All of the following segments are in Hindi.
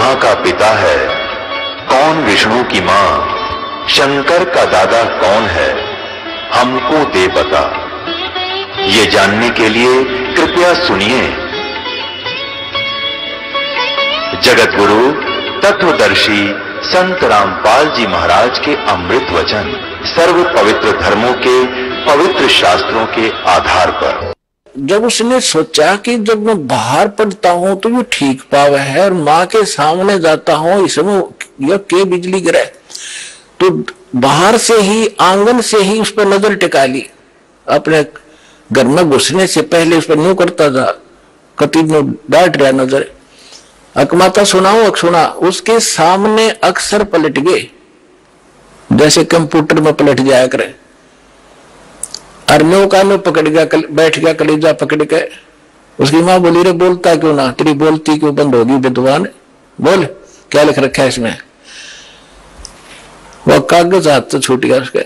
ब्रह्मा का पिता है, कौन विष्णु की मां, शंकर का दादा कौन है, हमको दे बता। ये जानने के लिए कृपया सुनिए जगत गुरु तत्वदर्शी संत रामपाल जी महाराज के अमृत वचन, सर्व पवित्र धर्मों के पवित्र शास्त्रों के आधार पर। जब उसने सोचा कि जब मैं बाहर पढ़ता हूं तो ये ठीक पावे है और माँ के सामने जाता हूं इसमें यह के बिजली गिरे, तो बाहर से ही आंगन से ही उस पर नजर टिका ली। अपने घर में घुसने से पहले उस पर न्यू करता था, कति में डांट रहा नजर, अकमाता सुनाओ सुना। उसके सामने अक्सर पलट गए जैसे कंप्यूटर में पलट जाया करे। अरन्यों का में पकड़ गया, बैठ गया कलेजा पकड़ के। उसकी माँ बोली रे बोलता क्यों ना, तेरी बोलती क्यों बंद होगी विद्वान, बोल क्या लिख रखा है इसमें। वह कागज हाथ से छूट गया उसके।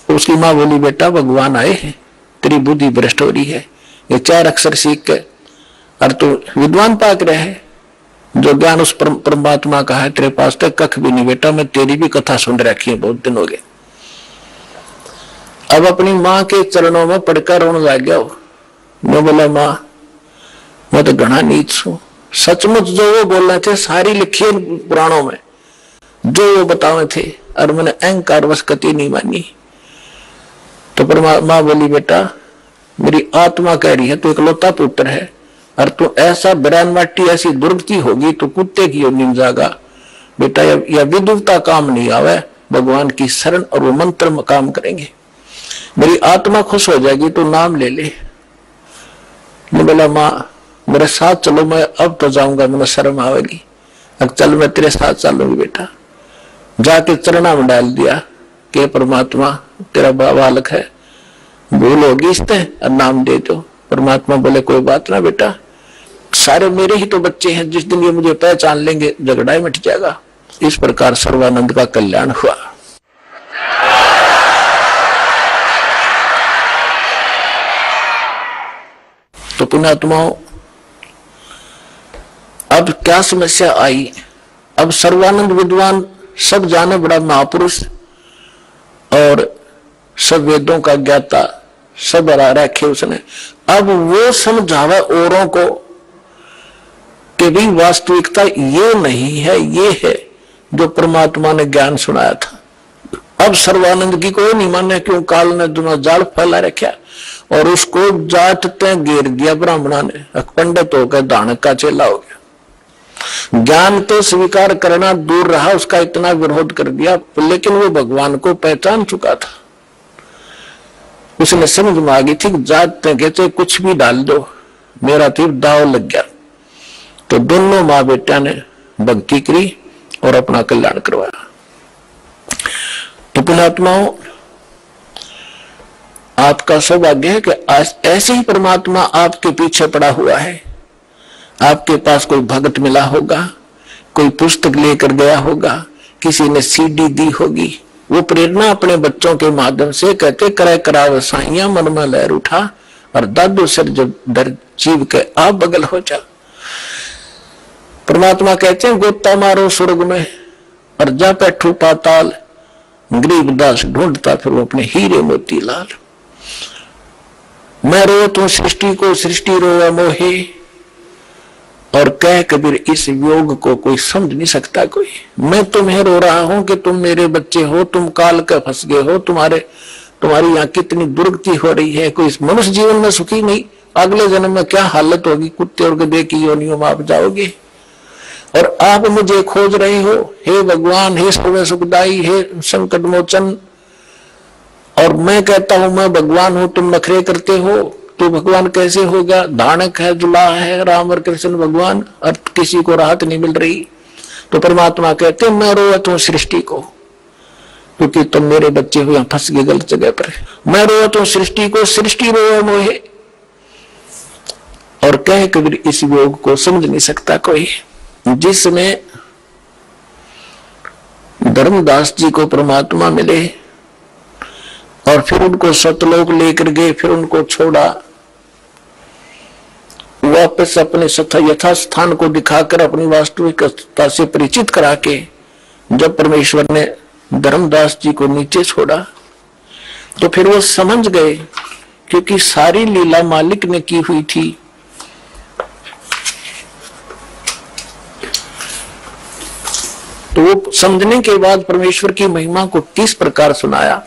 उसकी माँ बोली बेटा भगवान आए हैं, तेरी बुद्धि भ्रष्ट हो रही है, ये 4 अक्षर सीख के और तू विद्वान पाक रहे है। जो ज्ञान उस परमात्मा का है तेरे पास तक कख भी नहीं बेटा, मैं तेरी भी कथा सुन रखी है, बहुत दिन हो गए। अब अपनी माँ के चरणों में पड़कर रोने लग गया। मैं बोला माँ मैं तो घना नीच हूं, सचमुच जो वो बोलना थे सारी लिखी पुराणों में, जो वो बतावे थे, और मैंने अहंकार वश कति नहीं मानी। तो माँ बोली बेटा मेरी आत्मा कह रही है तू इकलौता पुत्र है, और तू ऐसा बरान माटी ऐसी दुर्गति होगी तो कुत्ते की योनि में जागा। बेटा यह विदुता काम नहीं आवे, भगवान की शरण और वो मंत्र में काम करेंगे, मेरी आत्मा खुश हो जाएगी, तो नाम ले ले। मैं बोला माँ मेरे साथ चलो, मैं अब तो जाऊंगा, मैंने शर्म आवेगी। अब चल मैं तेरे साथ चलूंगी बेटा। जाके चरणा में डाल दिया कि परमात्मा तेरा बालक है, भूल होगी इससे और नाम दे दो। परमात्मा बोले कोई बात ना बेटा, सारे मेरे ही तो बच्चे हैं, जिस दिन ये मुझे पहचान लेंगे झगड़ा ही मिट जाएगा। इस प्रकार सर्वानंद का कल्याण हुआ। तो पुण्यात्माओं अब क्या समस्या आई। अब सर्वानंद विद्वान सब जाने बड़ा महापुरुष और सब वेदों का ज्ञाता सब रखे उसने। अब वो समझावे औरों को कि भी वास्तविकता ये नहीं है, ये है जो परमात्मा ने ज्ञान सुनाया था। अब सर्वानंद की कोई नहीं माने, क्यों काल ने दोनों जाल फैला रखा और उसको जाटते घेर दिया ब्राह्मणा ने, पंडित होकर दानक का चेला हो गया। ज्ञान तो स्वीकार करना दूर रहा, उसका इतना विरोध कर दिया, लेकिन वो भगवान को पहचान चुका था। उसने समझ में आ गई थी जाटते कहते कुछ भी डाल दो, मेरा तीर दाव लग गया। तो दोनों माँ बेटा ने भक्ति करी और अपना कल्याण करवाया। तो पुण्यात्माओं आपका सौभाग्य है कि आज ऐसे ही परमात्मा आपके पीछे पड़ा हुआ है। आपके पास कोई भगत मिला होगा, कोई पुस्तक लेकर गया होगा, किसी ने सीडी दी होगी। वो प्रेरणा अपने बच्चों के माध्यम से कहते करे कराव साइया मन में लहर उठा और दादू सिर जब डर जीव के आप बगल हो जा। परमात्मा कहते हैं गोता मारो स्वर्ग में और जा बैठू पाताल, गरीब दास ढूंढता फिर वो अपने हीरे मोती लाल। मैं रो तू सृष्टि को सृष्टि रोया मोहे, और कह कबीर इस योग को कोई समझ नहीं सकता कोई। मैं तुम्हें रो रहा हूं कि तुम मेरे बच्चे हो, तुम काल का फंस गए हो, तुम्हारी यहाँ कितनी दुर्गति हो रही है, कोई मनुष्य जीवन में सुखी नहीं, अगले जन्म में क्या हालत होगी, कुत्ते और गधे की योनियों में आप जाओगे। और आप मुझे खोज रहे हो, हे भगवान, हे सर्व सुखदाई, हे संकट मोचन। और मैं कहता हूं मैं भगवान हूं, तुम नखरे करते हो, तो भगवान कैसे होगा। धानक है, जुला है राम और कृष्ण भगवान, और किसी को राहत नहीं मिल रही। तो परमात्मा कहते मैं रोवत हूं सृष्टि को, क्योंकि तुम मेरे बच्चे हुए फंस गए गलत जगह पर। मैं रोवत हूं सृष्टि को, सृष्टि रोए मोहे, और कह कबीर इस योग को समझ नहीं सकता कोई। जिसमें धर्मदास जी को परमात्मा मिले और फिर उनको सतलोक लेकर गए, फिर उनको छोड़ा, वापस अपने यथास्थान को दिखाकर अपनी वास्तविकता से परिचित करा के जब परमेश्वर ने धर्मदास जी को नीचे छोड़ा तो फिर वो समझ गए, क्योंकि सारी लीला मालिक ने की हुई थी। तो वो समझने के बाद परमेश्वर की महिमा को किस प्रकार सुनाया।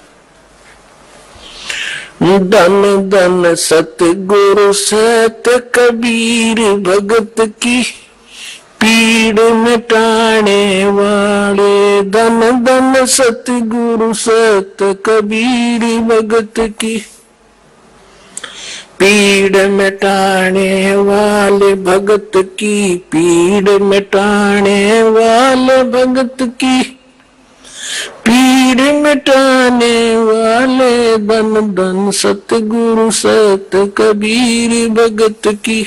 धन धन सतगुरु सत कबीर भगत की पीड़ मिटाने वाले। धन धन सतगुरु सत कबीर भगत की पीड़ मिटाने वाले भगत की पीड़ मिटाने वाले भगत की पीड़ मिटाने वाले। धन धन सतगुरु सत कबीर भगत की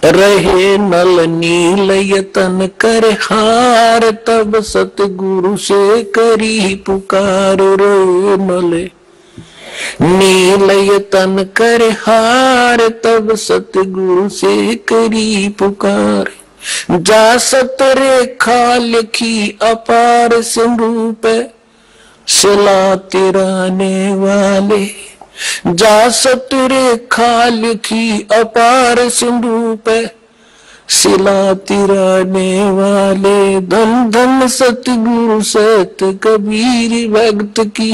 रहे नल नील यतन कर हार तब सतगुरु से करी पुकार। रे नल नील यतन कर हार तब सतगुरु से करी पुकार। जा सत रेखा लिखी अपार सिंधु पे सिला तिराने वाले। जा सत रेखा लिखी अपार सिंधु पे सिला तिराने वाले। धन धन सतगुरु सत कबीर भगत की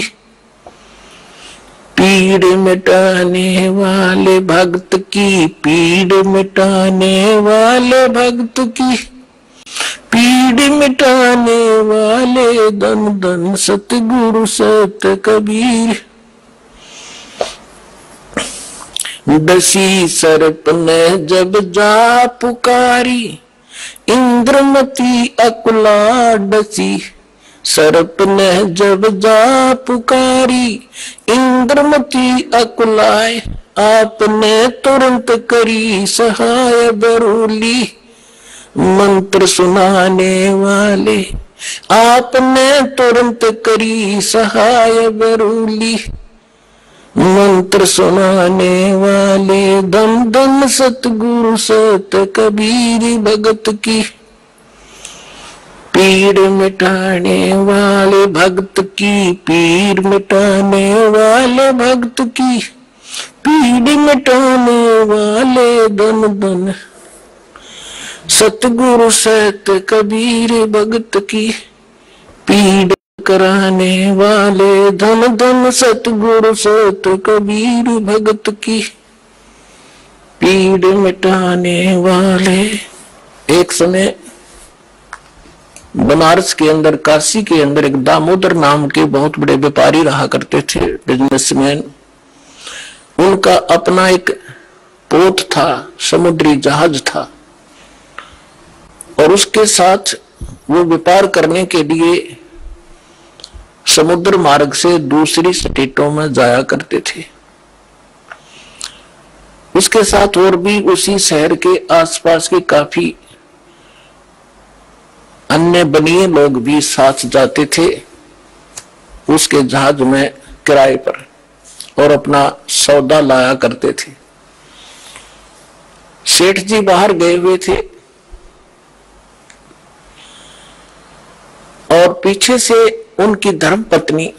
पीड़ मिटाने वाले भगत की पीड़ मिटाने वाले भगत की पीड़ मिटाने वाले। धन धन सतगुरु सत कबीर। दसी सर्प ने जब जा पुकारी इंद्रमती अकुला डसी। सर्प ने जब जा पुकारी इंद्रमती अकुलाए। आपने तुरंत करी सहाय बरूली मंत्र सुनाने वाले। आपने तुरंत करी सहाय बरूली मंत्र सुनाने वाले। धन धन सतगुरु सत कबीर भगत की पीड़ मिटाने वाले भगत की पीड़ मिटाने वाले भगत की पीड़ मिटाने वाले। धन धन सतगुरु सत कबीर भगत की पीड़ कराने वाले। धन धन सतगुरु सत कबीर भगत की पीड़ मिटाने वाले। एक समय बनारस के अंदर, काशी के अंदर एक दामोदर नाम के बहुत बड़े व्यापारी रहा करते थे, बिजनेसमैन। उनका अपना एक पोत था, समुद्री जहाज था, और उसके साथ वो व्यापार करने के लिए समुद्र मार्ग से दूसरी स्टेटों में जाया करते थे। उसके साथ और भी उसी शहर के आसपास के काफी अन्य बनिए लोग भी साथ जाते थे उसके जहाज में किराए पर, और अपना सौदा लाया करते थे। सेठ जी बाहर गए हुए थे और पीछे से उनकी धर्म पत्नी,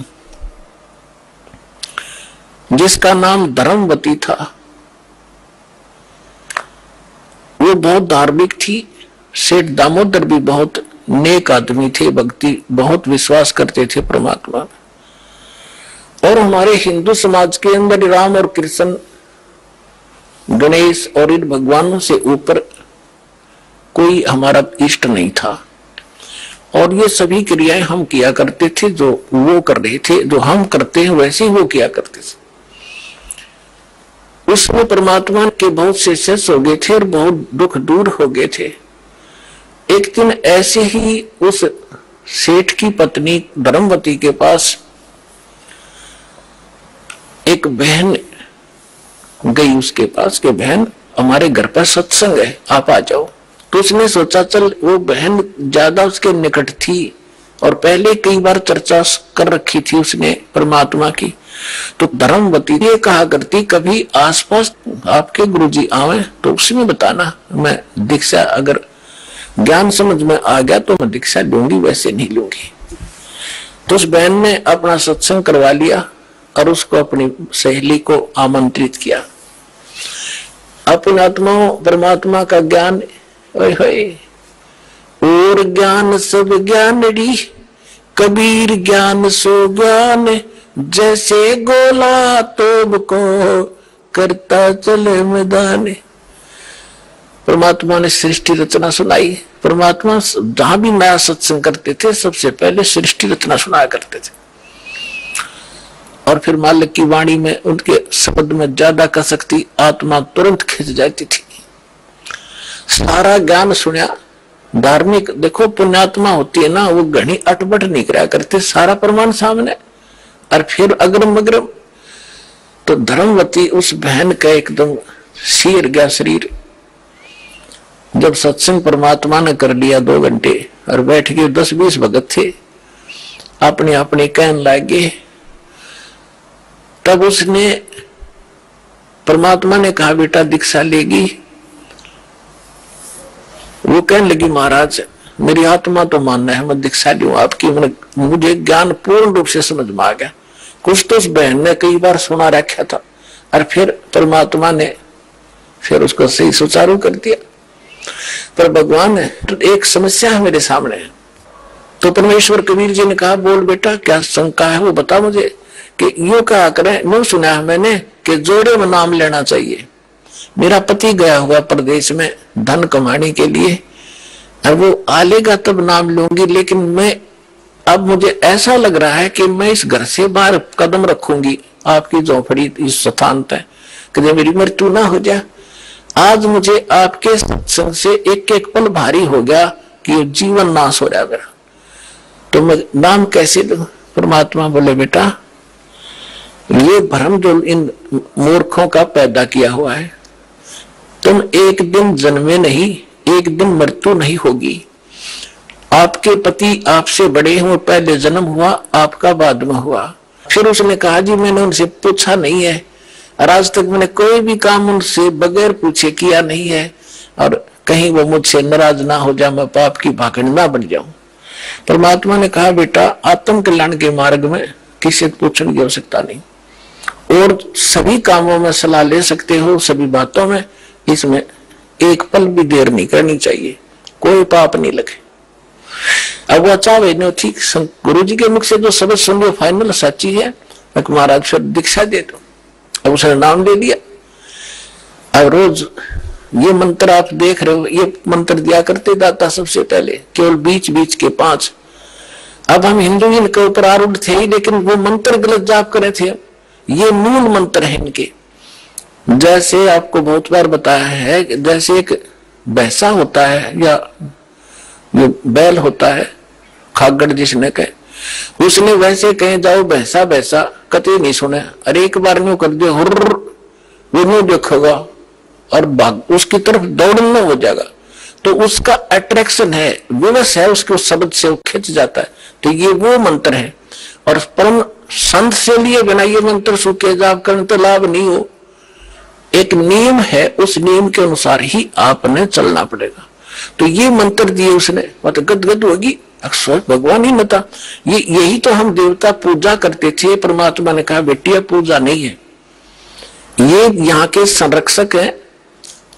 जिसका नाम धर्मवती था, वो बहुत धार्मिक थी। सेठ दामोदर भी बहुत नेक आदमी थे, भक्ति बहुत विश्वास करते थे परमात्मा में। और हमारे हिंदू समाज के अंदर राम और कृष्ण, गणेश और इन भगवानों से ऊपर कोई हमारा इष्ट नहीं था। और ये सभी क्रियाएं हम किया करते थे, जो वो कर रहे थे, जो हम करते हैं वैसे ही वो किया करते थे। उसमें परमात्मा के बहुत से शिष्य हो गए थे और बहुत दुख दूर हो गए थे। एक दिन ऐसे ही उस सेठ की पत्नी धर्मवती के पास एक बहन गई उसके पास कि बहन, हमारे घर पर सत्संग है, आप आ जाओ। तो उसने सोचा चल, वो बहन ज्यादा उसके निकट थी और पहले कई बार चर्चा कर रखी थी उसने परमात्मा की, तो धर्मवती ये कहा करती, कभी आसपास आपके गुरुजी आवे तो उसमें बताना, मैं दीक्षा अगर ज्ञान समझ में आ गया तो मैं दीक्षा लूंगी, वैसे नहीं लूंगी। तो उस बहन ने अपना सत्संग करवा लिया और उसको अपनी सहेली को आमंत्रित किया। अपनी आत्माओं परमात्मा का ज्ञान, और ज्ञान सब ज्ञानड़ी, कबीर ज्ञान सो ज्ञान, जैसे गोला तोब को करता चले मैदान। परमात्मा ने सृष्टि रचना सुनाई। परमात्मा जहां भी नया सत्संग करते थे सबसे पहले सृष्टि रचना सुनाया करते थे, और फिर मालिक की वाणी में उनके शब्द में ज्यादा कसकती आत्मा तुरंत खिंच जाती थी। सारा ज्ञान सुना। धार्मिक देखो पुण्यात्मा होती है ना, वो घनी अटपट नहीं करा करते, सारा प्रमाण सामने और फिर अग्रम अग्रम। तो धर्मवती उस बहन का एकदम सिर गया शरीर। जब सत्संग परमात्मा ने कर लिया 2 घंटे और बैठ के 10-20 भगत थे, अपने अपने कहने लगे, तब उसने परमात्मा ने कहा बेटा दीक्षा लेगी। वो कहने लगी महाराज मेरी आत्मा तो मानना है मैं दीक्षा लूं आपकी, मुझे ज्ञान पूर्ण रूप से समझ में आ गया। कुछ तो उस बहन ने कई बार सुना रखा था और फिर परमात्मा ने फिर उसको सही सुचारू कर दिया। पर भगवान ने तो एक समस्या है मेरे सामने। तो परमेश्वर कबीर जी ने कहा बोल बेटा क्या शंका है वो बता मुझे। कि यूं कहा करें, नो सुना है मैंने कि जोड़े में नाम लेना चाहिए। मेरा पति गया हुआ प्रदेश में धन कमाने के लिए, और वो आलेगा तब नाम लूंगी, लेकिन मैं अब मुझे ऐसा लग रहा है कि मैं इस घर से बाहर कदम रखूंगी आपकी झोपड़ी इस स्थान तक, कि मेरी मृत्यु ना हो जाए। आज मुझे आपके सत्संग से एक एक पल भारी हो गया कि जीवन नाश हो रहा है मेरा, तो मैं नाम कैसे दूं। परमात्मा बोले बेटा ये भ्रम जो इन मूर्खों का पैदा किया हुआ है, तुम एक दिन जन्मे नहीं, एक दिन मृत्यु नहीं होगी। आपके पति आपसे बड़े हुए, पहले जन्म हुआ आपका बाद में हुआ। फिर उसने कहा जी मैंने उनसे पूछा नहीं है और आज तक मैंने कोई भी काम उनसे बगैर पूछे किया नहीं है, और कहीं वो मुझसे नाराज ना हो जाए, मैं पाप की भागड़ ना बन जाऊं। परमात्मा ने कहा बेटा आत्म कल्याण के मार्ग में किसी पूछने की आवश्यकता नहीं, और सभी कामों में सलाह ले सकते हो, सभी बातों में, इसमें एक पल भी देर नहीं करनी चाहिए, कोई पाप नहीं लगे। अब वो चाहे न ठीक गुरु जी के मुख से जो शब्द सुन लो फाइनल सच्ची है, महाराज फिर दीक्षा दे दो। अब उसने नाम ले लिया। अब रोज ये मंत्र आप देख रहे हो, ये मंत्र दिया करते दाता सबसे पहले, केवल बीच बीच के 5। अब हम हिंदू इनके ऊपर आरूढ़ थे ही, लेकिन वो मंत्र गलत जाप करे थे। ये मूल मंत्र है इनके। जैसे आपको बहुत बार बताया है, जैसे एक भैंसा होता है या जो बैल होता है, खागड़ जिसने कहे, उसने वैसे कहे जाओ भैंसा भैंसा, कतई नहीं सुने। अरे एक बार न्यू कर दिया हुर्र, वो न्यू देखोगा और भाग उसकी तरफ दौड़ना हो जाएगा। तो उसका अट्रैक्शन है, विवश है, उसके उस शब्द से वो खिंच जाता है। तो ये वो मंत्र है। और परम संत से लिए बिना ये मंत्र सूखे जाप करने तो लाभ नहीं हो। एक नियम है, उस नियम के अनुसार ही आपने चलना पड़ेगा। तो ये मंत्र दिए उसने, मतलब गदगद होगी, अक्सर भगवान ही नता। ये यही तो हम देवता पूजा करते थे। परमात्मा ने कहा बेटिया पूजा नहीं है, ये यहाँ के संरक्षक हैं,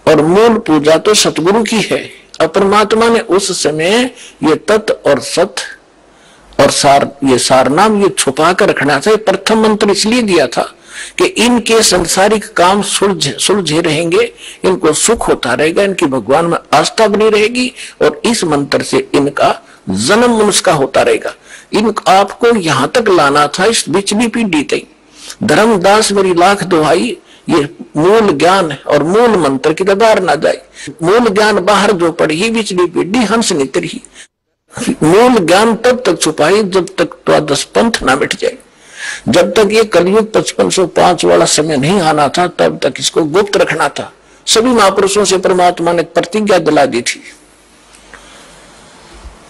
और मूल पूजा तो सतगुरु की है। और परमात्मा ने उस समय ये तत्व और सत और सार, ये सार नाम ये छुपा कर रखना चाहिए। प्रथम मंत्र इसलिए दिया था कि इनके संसारिक काम सुलझे रहेंगे, इनको सुख होता रहेगा, इनकी भगवान में आस्था बनी रहेगी, और इस मंत्र से इनका जन्म मनुष्य का होता रहेगा। इन आपको यहां तक लाना था, इस बिचली पीढ़ी तक। धर्मदास मेरी लाख दुहाई, ये मूल ज्ञान और मूल मंत्र की बाहर ना जाए। मूल ज्ञान बाहर जो पड़ी, बिचली पीढ़ी हंस नितर ही। मूल ज्ञान तब तक छुपाई जब तक द्वादश पंथ ना मिट जाए। जब तक ये कलयुग 5505 वाला समय नहीं आना था, तब तक इसको गुप्त रखना था। सभी महापुरुषों से परमात्मा ने प्रतिज्ञा दिला दी थी।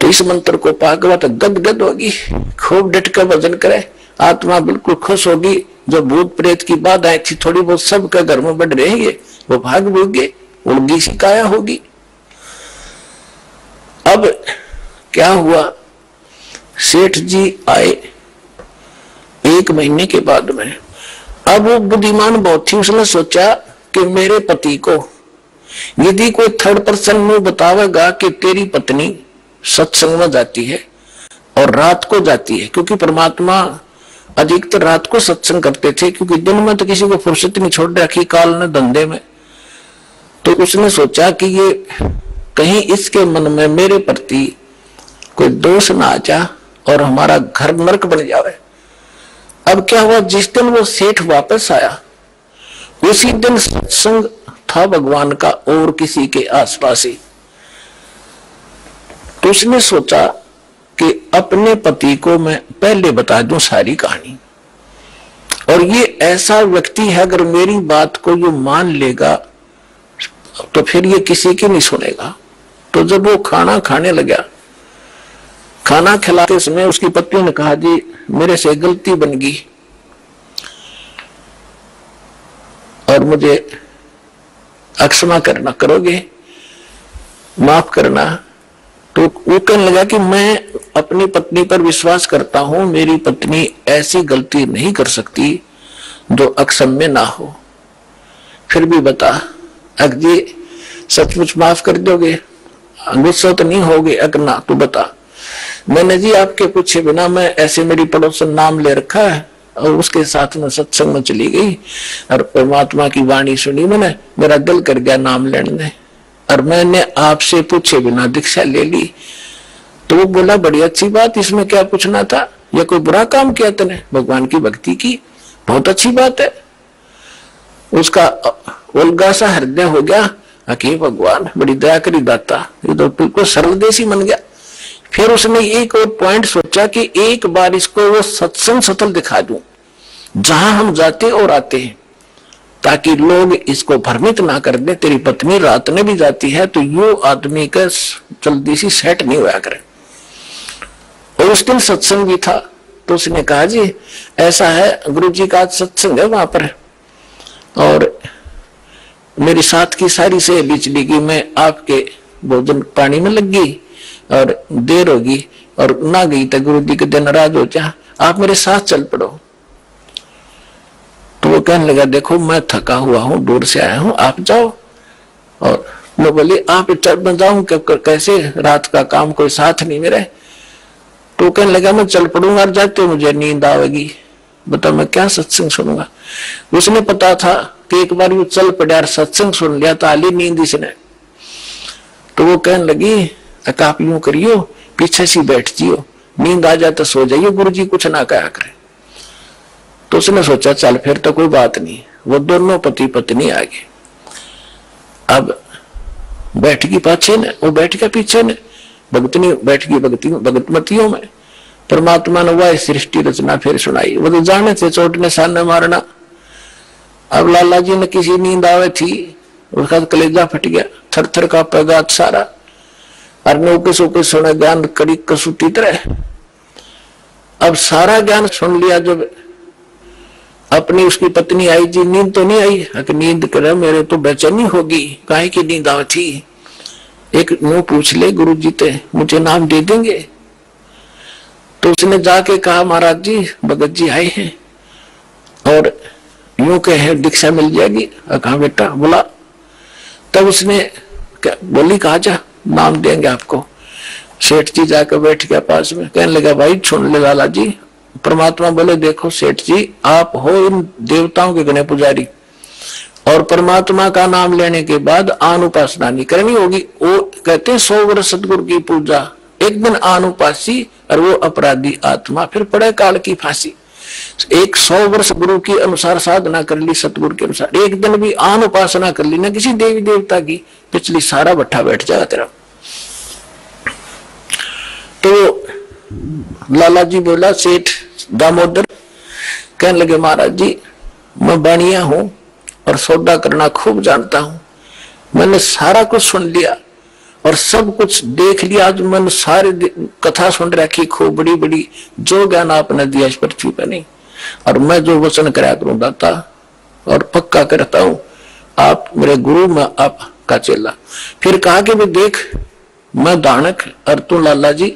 तो इस मंत्र को पाकर तो गदगद होगी, खूब डट कर भजन करे। आत्मा बिल्कुल खुश होगी। जो भूत प्रेत की बात आई थी थोड़ी बहुत सबके घर में बढ़ रही है, वो भाग भूगे, उड़गी शिकाया होगी। अब क्या हुआ, सेठ जी आए 1 महीने के बाद में। अब वो बुद्धिमान बहुत थी, उसने सोचा कि मेरे पति को यदि कोई थर्ड पर्सन में बतावेगा कि तेरी पत्नी सत्संग में जाती है और रात को जाती है, क्योंकि परमात्मा अधिकतर रात को सत्संग करते थे, क्योंकि दिन में तो किसी को फुर्सत नहीं छोड़ रखी काल ने धंधे में। तो उसने सोचा कि ये कहीं इसके मन में मेरे प्रति कोई दोष ना आ जा और हमारा घर नरक बन जाए। अब क्या हुआ, जिस दिन वो सेठ वापस आया उसी दिन सत्संग था भगवान का और किसी के आसपास ही। तो उसने सोचा कि अपने पति को मैं पहले बता दूं सारी कहानी, और ये ऐसा व्यक्ति है अगर मेरी बात को ये मान लेगा तो फिर ये किसी की नहीं सुनेगा। तो जब वो खाना खाने लगा, खाना खिलाते समय उसकी पत्नी ने कहा, जी मेरे से गलती बन गई और मुझे अक्षमा करना, करोगे, माफ करना। तो वो कहने लगा कि मैं अपनी पत्नी पर विश्वास करता हूं, मेरी पत्नी ऐसी गलती नहीं कर सकती जो अक्षम्य ना हो। फिर भी बता, अगर जी सचमुच माफ कर दोगे, गुस्सा तो नहीं होगे? अगर ना तो बता। मैंने जी आपके पूछे बिना, मैं ऐसे मेरी पड़ोसन नाम ले रखा है और उसके साथ में सत्संग में चली गई और परमात्मा की वाणी सुनी मैंने, मेरा दिल कर गया नाम लेने में, और मैंने आपसे पूछे बिना दीक्षा ले ली। तो वो बोला, बड़ी अच्छी बात, इसमें क्या पूछना था? या कोई बुरा काम किया तूने? भगवान की भक्ति की, बहुत अच्छी बात है। उसका उल्गा सा हृदय हो गया कि भगवान बड़ी दया करी दाता, ये तो बिल्कुल सरल देसी बन गया। फिर उसने एक और पॉइंट सोचा कि एक बार इसको वो सत्संग सतल दिखा दूं जहां हम जाते और आते हैं, ताकि लोग इसको भ्रमित ना कर दे, तेरी पत्नी रात में भी जाती है तो यो आदमी का जल्दी सी सेट नहीं हुआ करे। और उस दिन सत्संग भी था। तो उसने कहा, जी ऐसा है, गुरुजी का आज सत्संग है वहां पर, और मेरी साथ की सारी सहेली चली गई, मैं आपके भोजन पानी में लग गई और देर होगी और ना गई तो गुरुजी के दिन नाराज हो जा, आप मेरे साथ चल पड़ो। तो वो कहने लगा, देखो मैं थका हुआ हूं, दूर से आया हूं, आप जाओ। और मैं बोली, आप चल जाऊं कैसे, रात का काम कोई साथ नहीं मेरे। तो कहने लगा, मैं चल पड़ूंगा, और जाते मुझे नींद आवेगी, बता मैं क्या सत्संग सुनूंगा। उसने पता था कि एक बार वो चल पड़ा और सत्संग सुन लिया तो आली नींद इसने। तो वो कहने लगी, आप यूं करियो, पीछे से बैठ जियो, नींद आ जाए तो सो जाइयो, गुरुजी कुछ ना कहा करे। तो उसने सोचा चल फिर तो कोई बात नहीं। वो दोनों पति पत्नी आ गए। अब बैठ गई पाछे ने, वो बैठ गया पीछे ने, भगतनी बैठ गई भगतमतियों में। परमात्मा ने वह सृष्टि रचना फिर सुनाई। वो तो जाने थे चोट ने सामने मारना। अब लाला जी ने किसी नींद आवे थी, उसका कलेजा फट गया, थर थर का पैगात सारा, और नौके सोके सुना ज्ञान कड़ी कसूती तरह। अब सारा ज्ञान सुन लिया। जब अपनी उसकी पत्नी आई, जी नींद तो नहीं आई? कि नींद करे, मेरे तो बेचैनी होगी, काहे की नींद आवे थी? एक नो पूछ ले गुरुजी ते, मुझे नाम दे देंगे? तो उसने जाके कहा, महाराज जी भगत जी आए हैं और यूं कहे दीक्षा मिल जाएगी। कहा बेटा बोला। तब उसने बोली, कहा जा नाम देंगे आपको। सेठ जी जाकर बैठ गया पास में, कहने लगा, भाई सुन ले लाला जी। परमात्मा बोले, देखो सेठ जी, आप हो इन देवताओं के घने पुजारी, और परमात्मा का नाम लेने के बाद आन उपासना नहीं करनी होगी। वो कहते 100 वर्ष सतगुरु की पूजा, एक दिन आन उपासी और वो अपराधी आत्मा, फिर पड़े काल की फांसी। 100 वर्ष गुरु के अनुसार साधना कर ली, सतगुरु के अनुसार, एक दिन भी आन उपासना कर ली ना किसी देवी देवता की, पिछली सारा भट्ठा बैठ जाएगा तेरा। तो लाला जी बोला, सेठ दामोदर कहने लगे, महाराज जी मैं बाणिया हूं और सौदा करना खूब जानता हूं, मैंने सारा कुछ सुन लिया और सब कुछ देख लिया। आज मन सारे कथा सुन रखी खूब बड़ी बड़ी, जो ज्ञान आपने दिया इस पृथ्वी पर नहीं। और मैं जो वचन कराया करूं दाता, और पक्का करता हूं आप मेरे गुरु, में आपका चेला। फिर कहा कि भी देख, मैं दानक और तू लाला जी,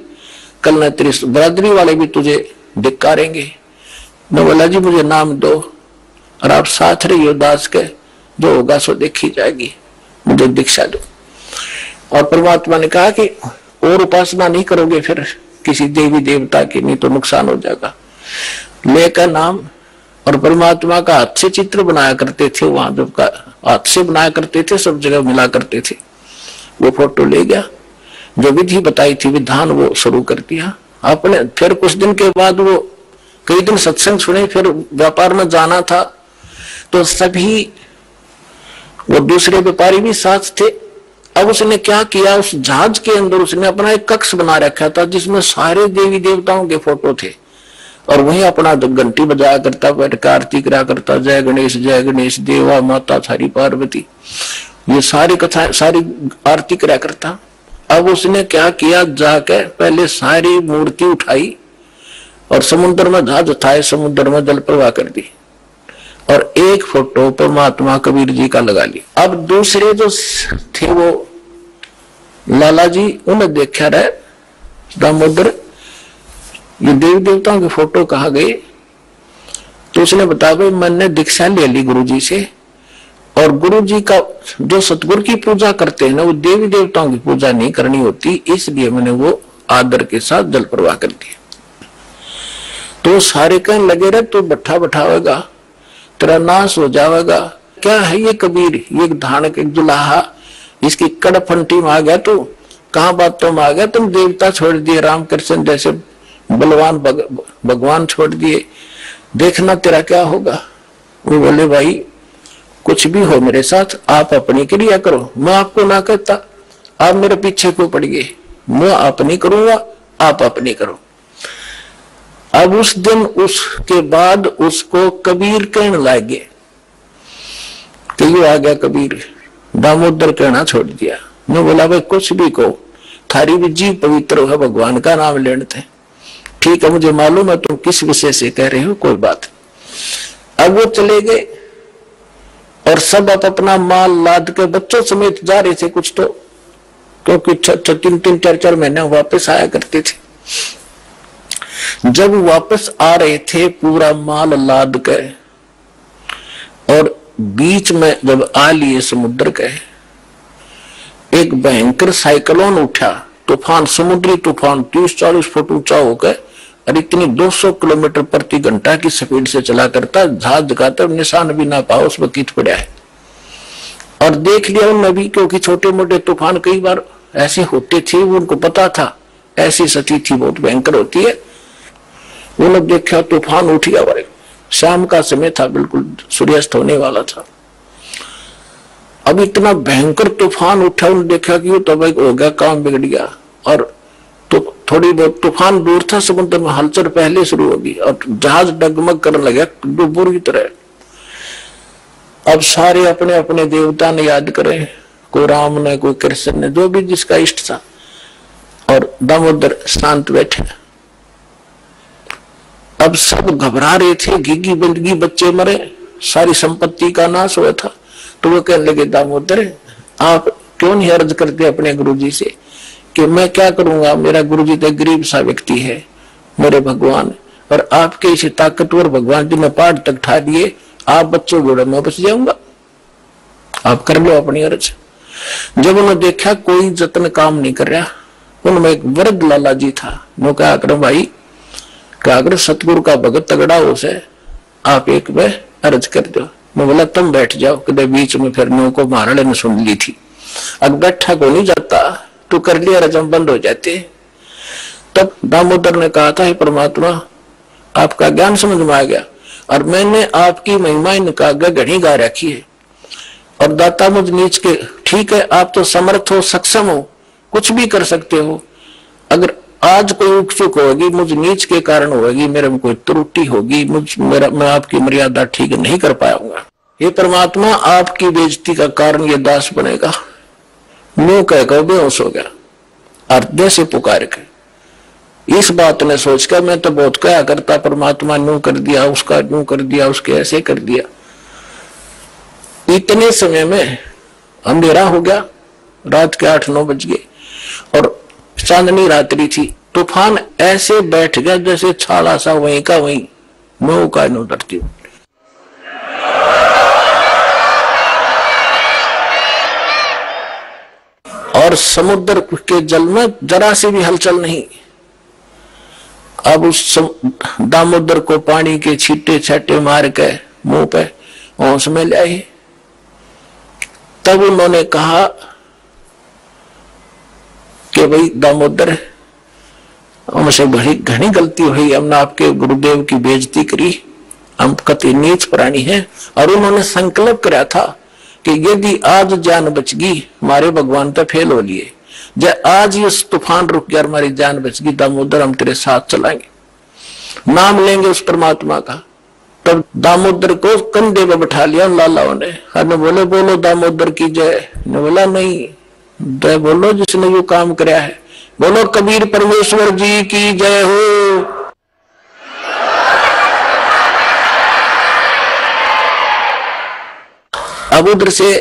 कल न तेरी बरादरी वाले भी तुझे धिक्कारेंगे। मैं बोला जी मुझे नाम दो और आप साथ रहिए दास के, जो होगा सो देखी जाएगी, मुझे दीक्षा दो। और परमात्मा ने कहा कि और उपासना नहीं करोगे फिर किसी देवी देवता की, नहीं तो नुकसान हो जाएगा। लेकर नाम, और परमात्मा का हाथ से चित्र बनाया करते थे, वहां जब का हाथ से बनाया करते थे, सब जगह मिला करते थे। वो फोटो ले गया, जो विधि बताई थी विधान वो शुरू कर दिया आपने। फिर कुछ दिन के बाद वो कई दिन सत्संग सुने, फिर व्यापार में जाना था तो सभी वो दूसरे व्यापारी भी साथ थे। अब उसने क्या किया, उस जहाज के अंदर उसने अपना एक कक्ष बना रखा था जिसमें सारे देवी देवताओं के फोटो थे, और वहीं अपना घंटी बजाया करता, बैठ कर आरती करा करता, जय गणेश देवा माता थारी पार्वती, ये सारी कथा सारी आरती करा करता। अब उसने क्या किया, जाके पहले सारी मूर्ति उठाई और समुद्र में जहाज उठाए, समुद्र में जल प्रवाह कर दी, और एक फोटो परमात्मा कबीर जी का लगा ली। अब दूसरे जो थे वो लाला जी, उन्हें देखा रहे दामोदर ये देवी देवताओं के फोटो कहाँ गए, तो उसने बताया भाई मैंने दीक्षा ले ली गुरु जी से, और गुरु जी का जो सतगुरु की पूजा करते हैं ना, वो देवी देवताओं की पूजा नहीं करनी होती, इसलिए मैंने वो आदर के साथ जल प्रवाह कर दिया। तो सारे कहने लगे रहे तो बट्ठा बैठावेगा, तेरा नाश हो जाएगा। क्या है ये कबीर, ये धानक एक जुलाहा, इसकी कड़फंटी में आ गया तू, कहाँ बातों में आ गया, तुम देवता छोड़ दिए, रामकृष्ण जैसे बलवान भगवान छोड़ दिए, देखना तेरा क्या होगा। वो बोले भाई कुछ भी हो मेरे साथ, आप अपनी क्रिया करो, मैं आपको ना कहता, आप मेरे पीछे क्यों पड़ गए, मैं अपनी करूंगा, आप अपनी करो। अब उस दिन उसके बाद उसको कबीर कहने लगे कि ये आ गया कबीर, दामोदर कहना छोड़ दिया। मैं बोला भाई कुछ भी कहो, थारी भी जीव पवित्र है, भगवान का नाम लेने थे, ठीक है मुझे मालूम है तुम किस विषय से कह रहे हो, कोई बात। अब वो चले गए और सब अपना माल लाद के बच्चों समेत जा रहे थे कुछ तो, क्योंकि 3-3 4-4 महीने वापस आया करते थे। जब वापस आ रहे थे पूरा माल लाद के, और बीच में जब आ लिए समुद्र के, एक भयंकर साइक्लोन उठा, तूफान, समुद्री तूफान 30-40 फुट ऊंचा होकर, और इतनी 200 किलोमीटर प्रति घंटा की स्पीड से चला करता, जहाज का तो निशान भी ना पाओ उसमें कीट पड़ा है। और देख लिया उन नबी, क्योंकि छोटे मोटे तूफान कई बार ऐसे होते थे, उनको पता था ऐसी स्थिति थी बहुत भयंकर होती है। उन्होंने देखा तूफान उठ गया, शाम का समय था, बिल्कुल सूर्यास्त होने वाला था। अब इतना भयंकर तूफान उठा, उन्होंने देखा कि तो भाई हो गया, काम बिगड़ गया। और तो थोड़ी बहुत तूफान दूर था, समुद्र में हलचल पहले शुरू होगी और जहाज डगमग करने लगा बुरी तरह। अब सारे अपने अपने देवता ने याद करे, कोई राम ने, कोई कृष्ण ने, जो भी जिसका इष्ट था, और दामोदर शांत बैठे। अब सब घबरा रहे थे, घिघी बंदगी, बच्चे मरे, सारी संपत्ति का नाश हुआ था। तो वो कहने लगे दामोदर आप क्यों नहीं अर्ज करते अपने गुरुजी से कि मैं क्या करूंगा, मेरा गुरुजी तो गरीब सा व्यक्ति है, मेरे भगवान, और आपके इसे ताकतवर भगवान जी ने पहाड़ तक ठा दिए, आप बच्चों घोड़े में बच जाऊंगा, आप कर लो अपनी अर्ज। जब उन्होंने देखा कोई जतन काम नहीं कर रहा, उनमें एक वृद्ध लाला जी था, वो कहा कर भाई, क्या अगर सतगुरु का भगत तगड़ा हो से आप एक बार अर्ज कर दो। मैं बोला तुम बैठ जाओ, कदे बीच में फिर नो को महाराज ने सुन ली थी, अब बैठा को नहीं जाता, तू कर लिया रजम बंद हो जाते। तब दामोदर ने कहा था, परमात्मा आपका ज्ञान समझ में आ गया, और मैंने आपकी महिमा इनका घड़ी गा रखी है, और दाता मुझ नीच के, ठीक है आप तो समर्थ हो, सक्षम हो, कुछ भी कर सकते हो, अगर आज कोई उकचुक होगी, मुझ नीच के कारण होगी, मेरे में कोई त्रुटि होगी, मैं आपकी मर्यादा ठीक नहीं कर पाऊंगा, ये परमात्मा आपकी बेइज्जती का कारण ये दास बनेगा, मुंह कहकर बेहोश हो गया। हृदय से पुकार के इस बात ने सोचकर मैं तो बहुत क्या करता, परमात्मा यूं कर दिया, उसका यूं कर दिया, उसके ऐसे कर दिया। इतने समय में अंधेरा हो गया, रात के 8-9 बज गए और चांदनी रात्रि थी। तूफान ऐसे बैठ गया जैसे छाला सा वहीं का वहीं, नो का नो डरती हूं। और समुद्र के जल में जरा से भी हलचल नहीं। अब उस दामोदर को पानी के छींटे छाटे मार के मुंह पे होश में ले आए। तब उन्होंने कहा कि भाई दामोदर, हमसे बड़ी घनी गलती हुई, हमने आपके गुरुदेव की बेइज्जती करी, हम कति नीच प्राणी हैं। और उन्होंने संकल्प कराया था कि यदि आज जान बच गई, हमारे भगवान तो फेल हो लिए, जब आज ये तूफान रुक गया, हमारी जान बच गई, दामोदर हम तेरे साथ चलाएंगे, नाम लेंगे उस परमात्मा का। तब दामोदर को कंधे पे बैठा लिया लालाओं ने। हमें बोले बोलो दामोदर की जय। ने बोला नहीं, जय बोलो जिसने ये काम कराया है, बोलो कबीर परमेश्वर जी की जय हो। अब उधर से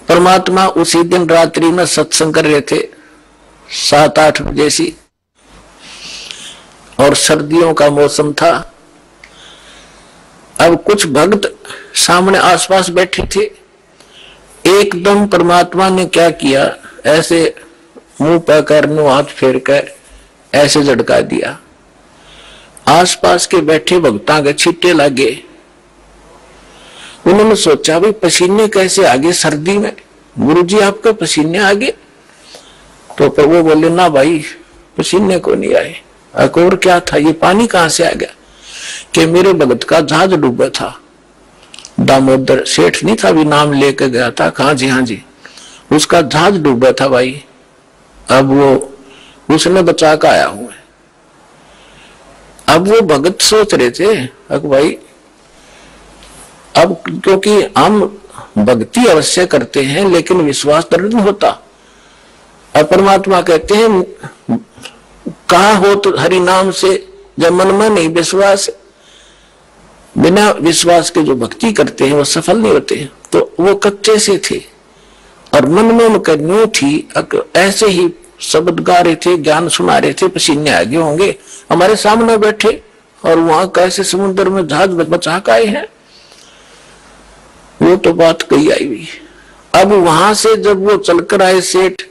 परमात्मा उसी दिन रात्रि में सत्संग कर रहे थे 7-8 बजे सी, और सर्दियों का मौसम था। अब कुछ भक्त सामने आसपास बैठे थे। एकदम परमात्मा ने क्या किया, ऐसे मुंह पकड़ नो हाथ फेर कर ऐसे झटका दिया। आसपास के बैठे भक्तां के छींटे लगे। उन्होंने सोचा भाई पसीने कैसे आगे सर्दी में, गुरुजी आपके पसीने आगे? तो पर वो बोले ना भाई पसीने को नहीं आए। और क्या था, ये पानी कहां से आ गया? कि मेरे भगत का जहाज डूबा था। दामोदर सेठ नहीं था, भी नाम लेके गया था। कहा जी? हाँ जी, उसका जहाज डूबा था भाई, अब वो उसने बचा कर आया हूं। अब वो भगत सोच रहे थे भाई, अब क्योंकि हम भक्ति अवश्य करते हैं लेकिन विश्वास तो नहीं होता। अब परमात्मा कहते हैं कहा हो तो हरि नाम से, जब मन में नहीं विश्वास, बिना विश्वास के जो भक्ति करते हैं वो सफल नहीं होते। तो वो कच्चे से थे और मन में करनी थी, ऐसे ही शब्द गा रहे थे, ज्ञान सुना रहे थे, पसीने आगे होंगे, हमारे सामने बैठे और वहां कैसे समुद्र में जहाज बचा के आए हैं। वो तो बात कही आई हुई। अब वहां से जब वो चलकर आए सेठ,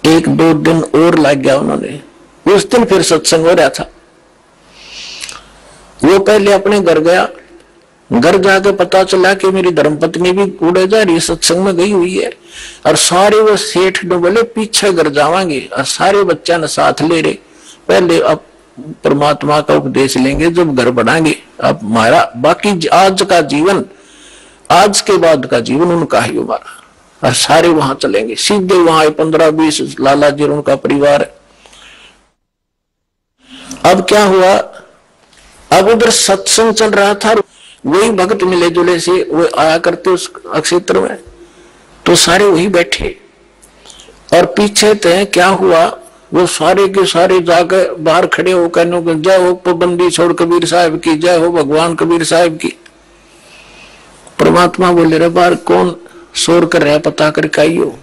1-2 दिन और लग गया उन्होंने। उस दिन फिर सत्संग हो रहा था। वो पहले अपने घर गया, घर जाके पता चला कि मेरी धर्मपत्नी भी उड़े जा रही सत्संग में गई हुई है। और सारे वो सेठ ने बोले पीछे घर जावांगे, और सारे बच्चा ने साथ ले रहे। पहले अब परमात्मा का उपदेश लेंगे, जब घर बढ़ाएंगे। अब हमारा बाकी आज का जीवन, आज के बाद का जीवन उनका ही हमारा। और सारे वहां चलेंगे, सीधे वहां 15-20 लाला जी और उनका परिवार। अब क्या हुआ, अब उधर सत्संग चल रहा था, वही भक्त मिले जुले से वो आया करते उस क्षेत्र में, तो सारे वही बैठे। और पीछे थे क्या हुआ, वो सारे के सारे जाकर बाहर खड़े होकर जय हो पाबंदी छोड़ कबीर साहब की, जय हो भगवान कबीर साहब की। परमात्मा बोले रे बाहर कौन शोर कर रहा है, पता करके आइयो।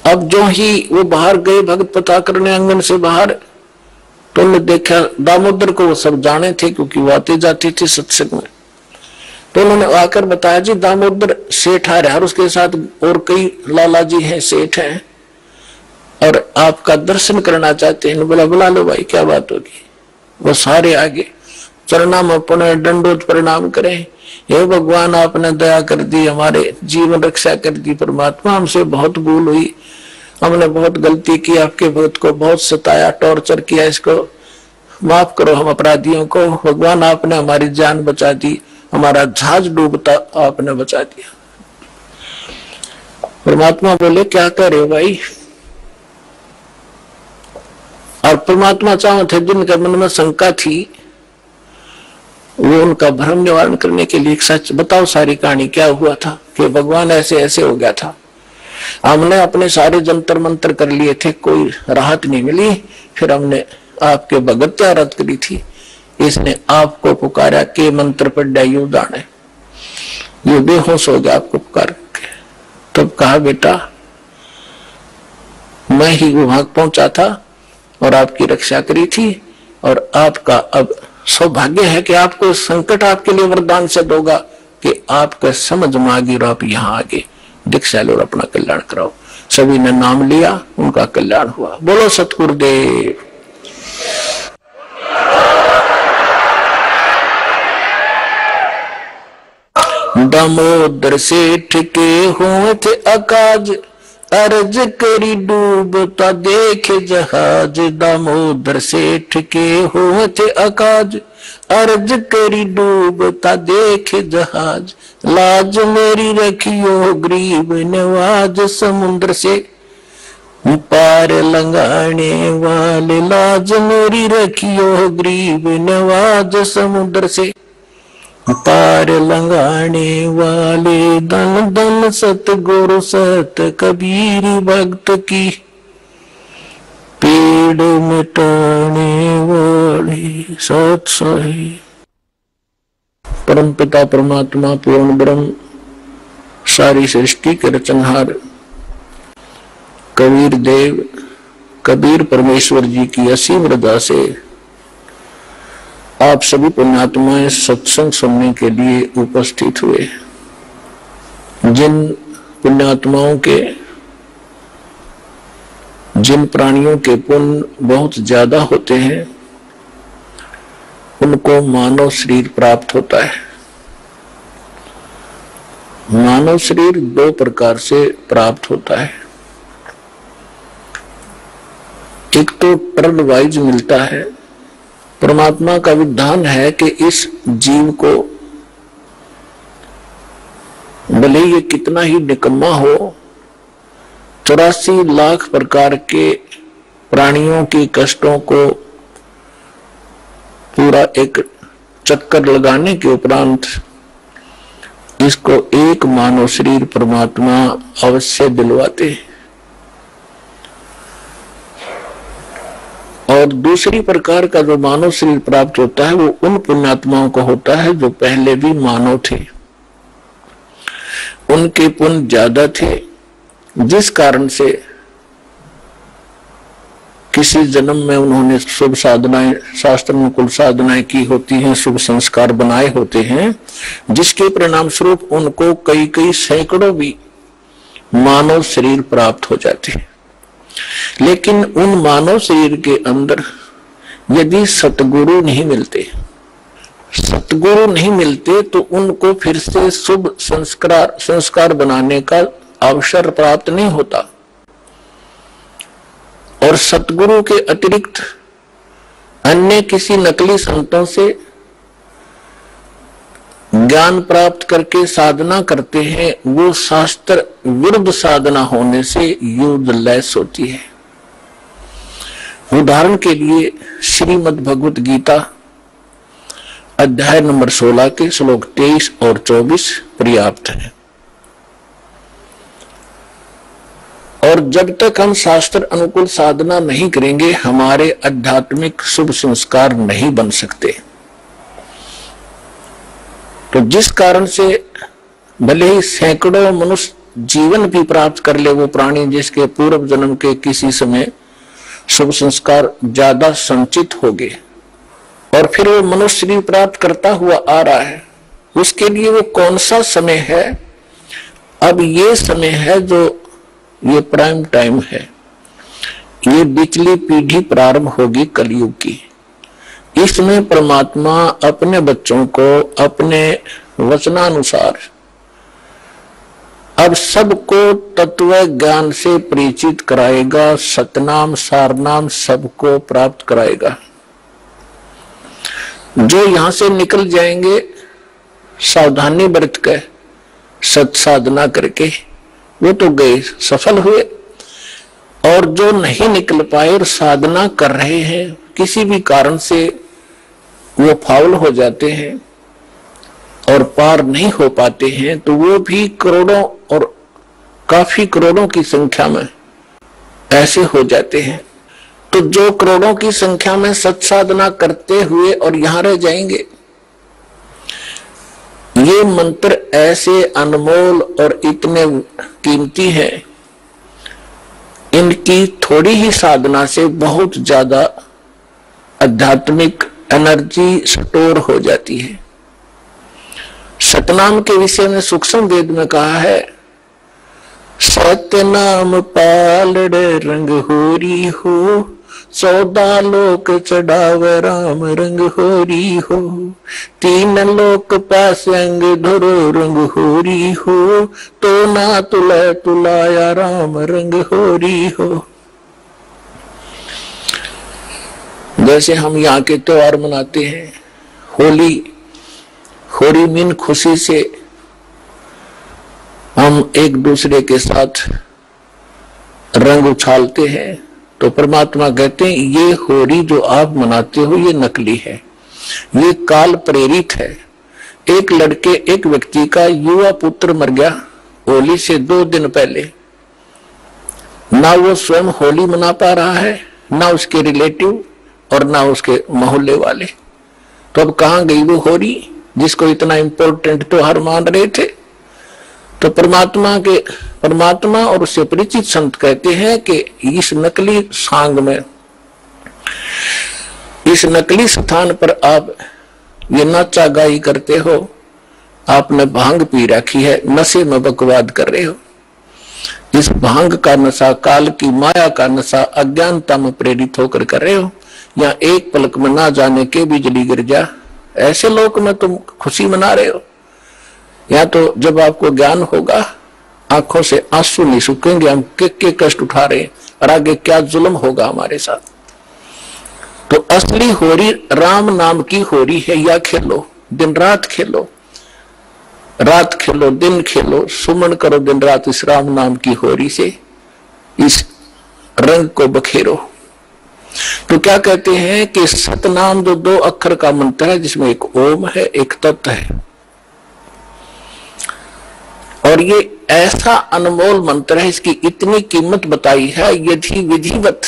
अब जो ही वो बाहर गए भक्त पता करने आंगन से बाहर, तो उन्होंने देखा दामोदर को, वो सब जाने थे क्योंकि वो आते जाते थे सत्संग में। तो उन्होंने आकर बताया जी दामोदर सेठ आ रहा है और उसके साथ और कई लाला जी हैं, सेठ हैं, और आपका दर्शन करना चाहते हैं। बोला बुला लो भाई, क्या बात होगी। वो सारे आगे चरणा में पुनः दंडोत प्रणाम करें, हे भगवान आपने दया कर दी, हमारे जीवन रक्षा कर दी। परमात्मा हमसे बहुत भूल हुई, हमने बहुत गलती की, आपके भक्त को बहुत सताया, टॉर्चर किया, इसको माफ करो हम अपराधियों को। भगवान आपने हमारी जान बचा दी, हमारा जहाज डूबता आपने बचा दिया। परमात्मा बोले क्या करे भाई। और परमात्मा चाहते जिनके मन में शंका थी, वो सारे वहां चले गए। और सारे वो उनका भ्रम निवारण करने के लिए सच बताओ, सारी कहानी क्या हुआ था कि भगवान ऐसे ऐसे हो गया था। हमने अपने सारे जंतर मंत्र कर लिए थे, कोई राहत नहीं मिली। फिर हमने आपके भगत की आराध करी थी, इसने आपको पुकारा के मंत्र पर डायू दाने, ये बेहोश हो गया आपको पुकार के। तब कहा बेटा मैं ही विभाग पहुंचा था और आपकी रक्षा करी थी, और आपका अब सौभाग्य है कि आपको संकट आपके लिए वरदान सिद्ध होगा कि आपका समझ में आ गई और आप यहाँ आगे दीक्षा लो और अपना कल्याण कराओ। सभी ने नाम लिया, उनका कल्याण हुआ। बोलो सतगुरुदेव। दामोदर सेठ के हुए थे अकाज, अर्ज करी डूबता देखे जहाज। दामोदर सेठ के हुए थे अकाज, अर्ज करी डूबता देखे जहाज। लाज मेरी रखियो गरीब नवाज, समुद्र से पार लंगाने वाले। लाज मेरी रखियो गरीब नवाज, समुद्र से पार लंगाने वाले। दन दन सतगुरु सत कबीर भक्त की, पेड़ मिटाने वाले सत सही। परम पिता परमात्मा पूर्ण ब्रह्म सारी सृष्टि के रचनहार कबीर देव कबीर परमेश्वर जी की असीम रजा से आप सभी पुण्यात्माएं सत्संग सुनने के लिए उपस्थित हुए। जिन पुण्यात्माओं के, जिन प्राणियों के पुण्य बहुत ज्यादा होते हैं उनको मानव शरीर प्राप्त होता है। मानव शरीर दो प्रकार से प्राप्त होता है। एक तो टर्न वाइज मिलता है। परमात्मा का विधान है कि इस जीव को भले ये कितना ही निकम्मा हो, 84 लाख प्रकार के प्राणियों के कष्टों को पूरा एक चक्कर लगाने के उपरांत इसको एक मानव शरीर परमात्मा अवश्य दिलवाते हैं। और दूसरी प्रकार का जो मानव शरीर प्राप्त होता है वो उन पुण्यात्माओं को होता है जो पहले भी मानव थे, उनके पुण्य ज्यादा थे, जिस कारण से किसी जन्म में उन्होंने शुभ साधनाएं, शास्त्र अनुकूल साधनाएं की होती हैं, शुभ संस्कार बनाए होते हैं, जिसके परिणाम स्वरूप उनको कई कई सैकड़ों भी मानव शरीर प्राप्त हो जाते हैं। लेकिन उन मानव शरीर के अंदर यदि सतगुरु नहीं मिलते, सतगुरु नहीं मिलते तो उनको फिर से शुभ संस्कार बनाने का अवसर प्राप्त नहीं होता। और सतगुरु के अतिरिक्त अन्य किसी नकली संतों से ज्ञान प्राप्त करके साधना करते हैं, वो शास्त्र विरुद्ध साधना होने से यूजलेस होती है। उदाहरण के लिए श्रीमद् भगवत गीता अध्याय नंबर 16 के श्लोक 23 और 24 पर्याप्त है। और जब तक हम शास्त्र अनुकूल साधना नहीं करेंगे हमारे आध्यात्मिक शुभ संस्कार नहीं बन सकते। तो जिस कारण से भले ही सैकड़ों मनुष्य जीवन भी प्राप्त कर ले वो प्राणी जिसके पूर्व जन्म के किसी समय शुभ संस्कार ज्यादा संचित हो गए और फिर वो मनुष्य शरीर प्राप्त करता हुआ आ रहा है, उसके लिए वो कौन सा समय है? अब ये समय है जो ये प्राइम टाइम है, ये पिछली पीढ़ी प्रारंभ होगी कलयुग की। इसमें परमात्मा अपने बच्चों को अपने वचनानुसार अब सबको तत्व ज्ञान से परिचित कराएगा, सतनाम सारनाम सबको प्राप्त कराएगा। जो यहां से निकल जाएंगे सावधानी बरत कर सत साधना करके वो तो गए, सफल हुए। और जो नहीं निकल पाए और साधना कर रहे हैं किसी भी कारण से वो फाउल हो जाते हैं और पार नहीं हो पाते हैं, तो वो भी करोड़ों और काफी करोड़ों की संख्या में ऐसे हो जाते हैं। तो जो करोड़ों की संख्या में सत्साधना करते हुए और यहां रह जाएंगे, ये मंत्र ऐसे अनमोल और इतने कीमती हैं, इनकी थोड़ी ही साधना से बहुत ज्यादा आध्यात्मिक एनर्जी स्टोर हो जाती है। सतनाम के विषय में सूक्ष्म वेद में कहा है, सतनाम पालड़ रंग होरी हो, 14 लोक चढ़ावे राम रंग होरी हो, 3 लोक प्यासंग धरो रंग होरी हो, तो ना तुला तुलाया राम रंग होरी हो। जैसे हम यहाँ के त्योहार मनाते हैं, होली, होली मीन खुशी से हम एक दूसरे के साथ रंग उछालते हैं, तो परमात्मा कहते हैं ये होली जो आप मनाते हो ये नकली है, ये काल प्रेरित है। एक व्यक्ति का युवा पुत्र मर गया होली से 2 दिन पहले, ना वो स्वयं होली मना पा रहा है, ना उसके रिलेटिव और ना उसके मोहल्ले वाले। तो अब कहां गई वो होली जिसको इतना इंपॉर्टेंट त्योहार मान रहे थे? तो परमात्मा और उससे परिचित संत कहते हैं कि इस नकली सांग में, इस नकली स्थान पर आप ये नाचा गाई करते हो, आपने भांग पी रखी है, नशे में बकवाद कर रहे हो। इस भांग का नशा, काल की माया का नशा अज्ञानता में प्रेरित होकर कर रहे हो, या एक पलक में ना जाने के बिजली गिर जा, ऐसे लोक में तुम खुशी मना रहे हो। या तो जब आपको ज्ञान होगा, आंखों से आंसू नहीं सूखेंगे, हम के कष्ट उठा रहे हैं और आगे क्या जुल्म होगा हमारे साथ। तो असली होरी राम नाम की होरी है। या खेलो, दिन रात खेलो, रात खेलो दिन खेलो, सुमन करो दिन रात इस राम नाम की होरी से, इस रंग को बखेरो। तो क्या कहते हैं कि सतनाम जो 2 अक्षर का मंत्र है, जिसमें एक ओम है, एक तत् है, और ये ऐसा अनमोल मंत्र है, इसकी इतनी कीमत बताई है। यदि विधिवत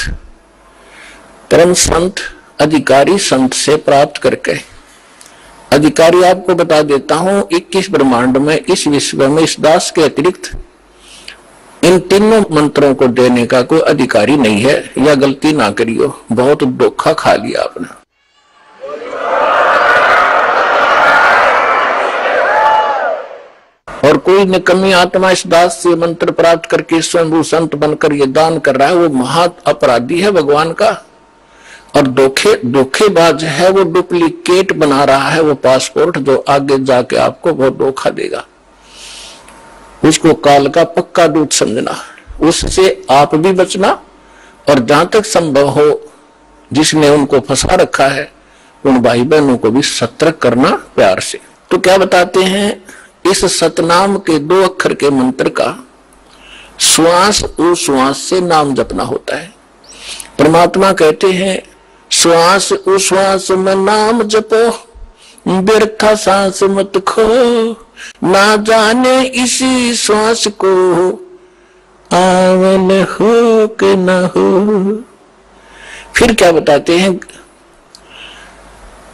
परम संत अधिकारी संत से प्राप्त करके, अधिकारी आपको बता देता हूं, 21 ब्रह्मांड में, इस विश्व में, इस दास के अतिरिक्त इन तीनों मंत्रों को देने का कोई अधिकारी नहीं है। या गलती ना करियो, बहुत धोखा खा लिया आपने। और कोई निकम्मी आत्मा इस दास से मंत्र प्राप्त करके स्वयं संत बनकर ये दान कर रहा है, वो महा अपराधी है भगवान का। और धोखेबाज है, वो डुप्लीकेट बना रहा है वो पासपोर्ट, जो आगे जाके आपको बहुत धोखा देगा। उसको काल का पक्का दूत समझना, उससे आप भी बचना, और जहां तक संभव हो जिसने उनको फंसा रखा है उन भाई बहनों को भी सतर्क करना प्यार से। तो क्या बताते हैं, इस सतनाम के 2 अक्षर के मंत्र का श्वास उश्वास से नाम जपना होता है। परमात्मा कहते हैं, श्वास उश्वास में नाम जपो, व्यर्था सांस मत खो, ना जाने इसी श्वास को आवल हो कि ना हो। फिर क्या बताते हैं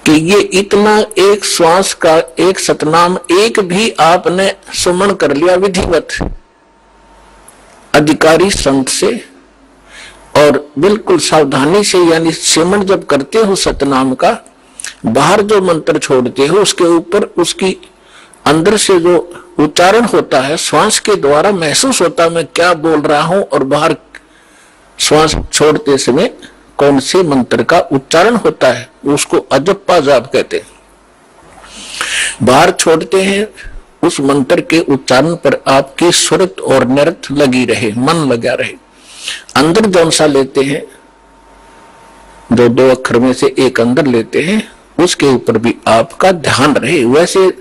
कि ये इतना एक श्वास का एक सतनाम, एक भी आपने सुमन कर लिया विधिवत अधिकारी संत से, और बिल्कुल सावधानी से, यानी सिमरन जब करते हो सतनाम का, बाहर जो मंत्र छोड़ते हो उसके ऊपर उसकी अंदर से जो उच्चारण होता है, श्वास के द्वारा महसूस होता है मैं क्या बोल रहा हूं, और बाहर श्वास छोड़ते समय कौन से मंत्र का उच्चारण होता है, उसको अजप्पा जाप कहते हैं। बाहर छोड़ते हैं, उस मंत्र के उच्चारण पर आपकी सुरत और नृत्य लगी रहे, मन लगा रहे। अंदर जौन सा लेते हैं, जो 2 अक्षर में से एक अंदर लेते हैं, उसके ऊपर भी आपका ध्यान रहे। वैसे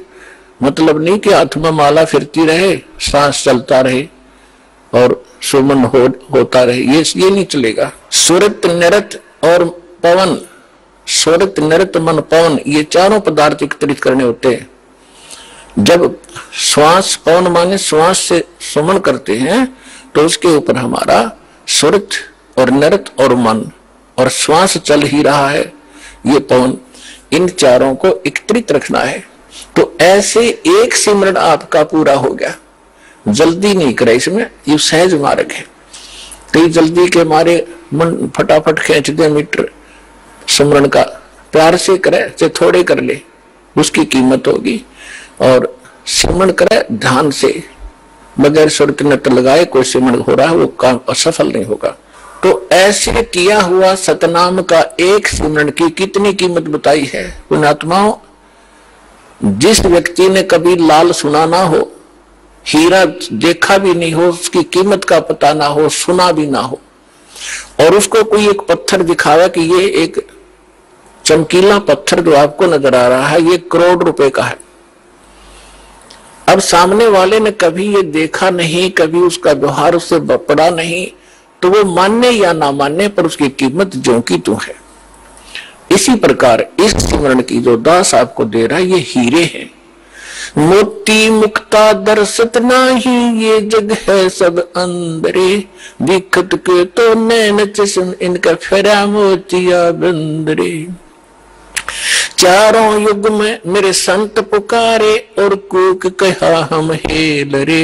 मतलब नहीं कि हाथ में माला फिरती रहे, सांस चलता रहे और सुमन होता रहे, ये नहीं चलेगा। सुरत नृत्य और पवन स्वरित नृत मन पवन, ये चारों पदार्थ एकत्रित करने होते हैं। जब श्वास, पवन माने श्वास से सुमन करते हैं तो उसके ऊपर हमारा स्वरित और नृत और मन और श्वास चल ही रहा है, ये पवन, इन चारों को एकत्रित रखना है। तो ऐसे एक सिमरन आपका पूरा हो गया। जल्दी नहीं करे इसमें, ये सहज मार्ग है। कई जल्दी के मारे मन फटाफट खींच दे मीटर सिमरन का, प्यार से करे चाहे थोड़े कर ले, उसकी कीमत होगी। और सिमरन करे ध्यान से, बगैर सुरत नत लगाए कोई सिमरन हो रहा है वो काम असफल नहीं होगा। तो ऐसे किया हुआ सतनाम का एक सिमरन की कितनी कीमत बताई है पुण्यात्माओं। जिस व्यक्ति ने कभी लाल सुना ना हो, हीरा देखा भी नहीं हो, उसकी कीमत का पता ना हो, सुना भी ना हो, और उसको कोई एक पत्थर दिखावा कि ये एक चमकीला पत्थर जो आपको नजर आ रहा है ये करोड़ रुपए का है। अब सामने वाले ने कभी ये देखा नहीं, कभी उसका व्यवहार उससे पड़ा नहीं, तो वो मानने या ना मानने पर उसकी कीमत ज्यों की त्यों है। इसी प्रकार इस सिमरन की जो दास आपको दे रहा है ये हीरे हैं। मोती मुक्ता दर्शत नाही, ये जग है सब अंदरे, दिखत के तो नैन चश्म इनका फेरा मोतिया बंदरे। चारों युग में मेरे संत पुकारे, और कूक कहा हम हेलरे,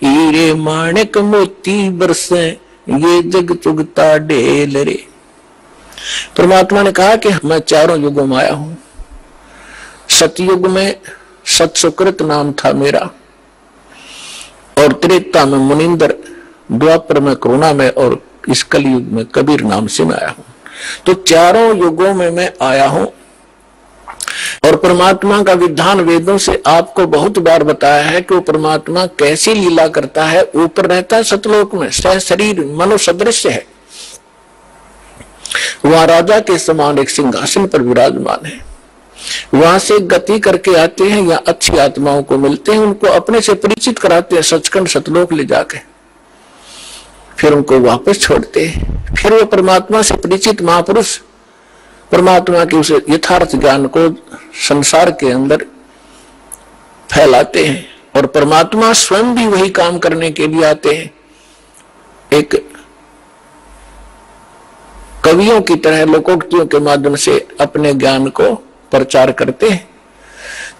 हीरे माणिक मोती बरसे, ये जग चुगता ढेल रे। परमात्मा ने कहा कि मैं चारों युगों में आया हूं। सतयुग में सतसुकृत नाम था मेरा, और त्रेता में मुनिंदर, द्वापर में करुणा में, और इस कलयुग में कबीर नाम से मैं आया हूं। तो चारों युगों में मैं आया हूं। और परमात्मा का विधान वेदों से आपको बहुत बार बताया है कि वो परमात्मा कैसी लीला करता है। ऊपर रहता है सतलोक में, सह शरीर मनो सदृश है, वहां राजा के समान एक सिंहासन पर विराजमान है। वहां से गति करके आते हैं या अच्छी आत्माओं को मिलते हैं, उनको अपने से परिचित कराते हैं सचखंड सतलोक ले जाके, फिर उनको वापस छोड़ते हैं। फिर वो परमात्मा से परिचित महापुरुष परमात्मा के उस यथार्थ ज्ञान को संसार के अंदर फैलाते हैं, और परमात्मा स्वयं भी वही काम करने के लिए आते हैं। एक कवियों की तरह लोकोक्तियों के माध्यम से अपने ज्ञान को प्रचार करते हैं।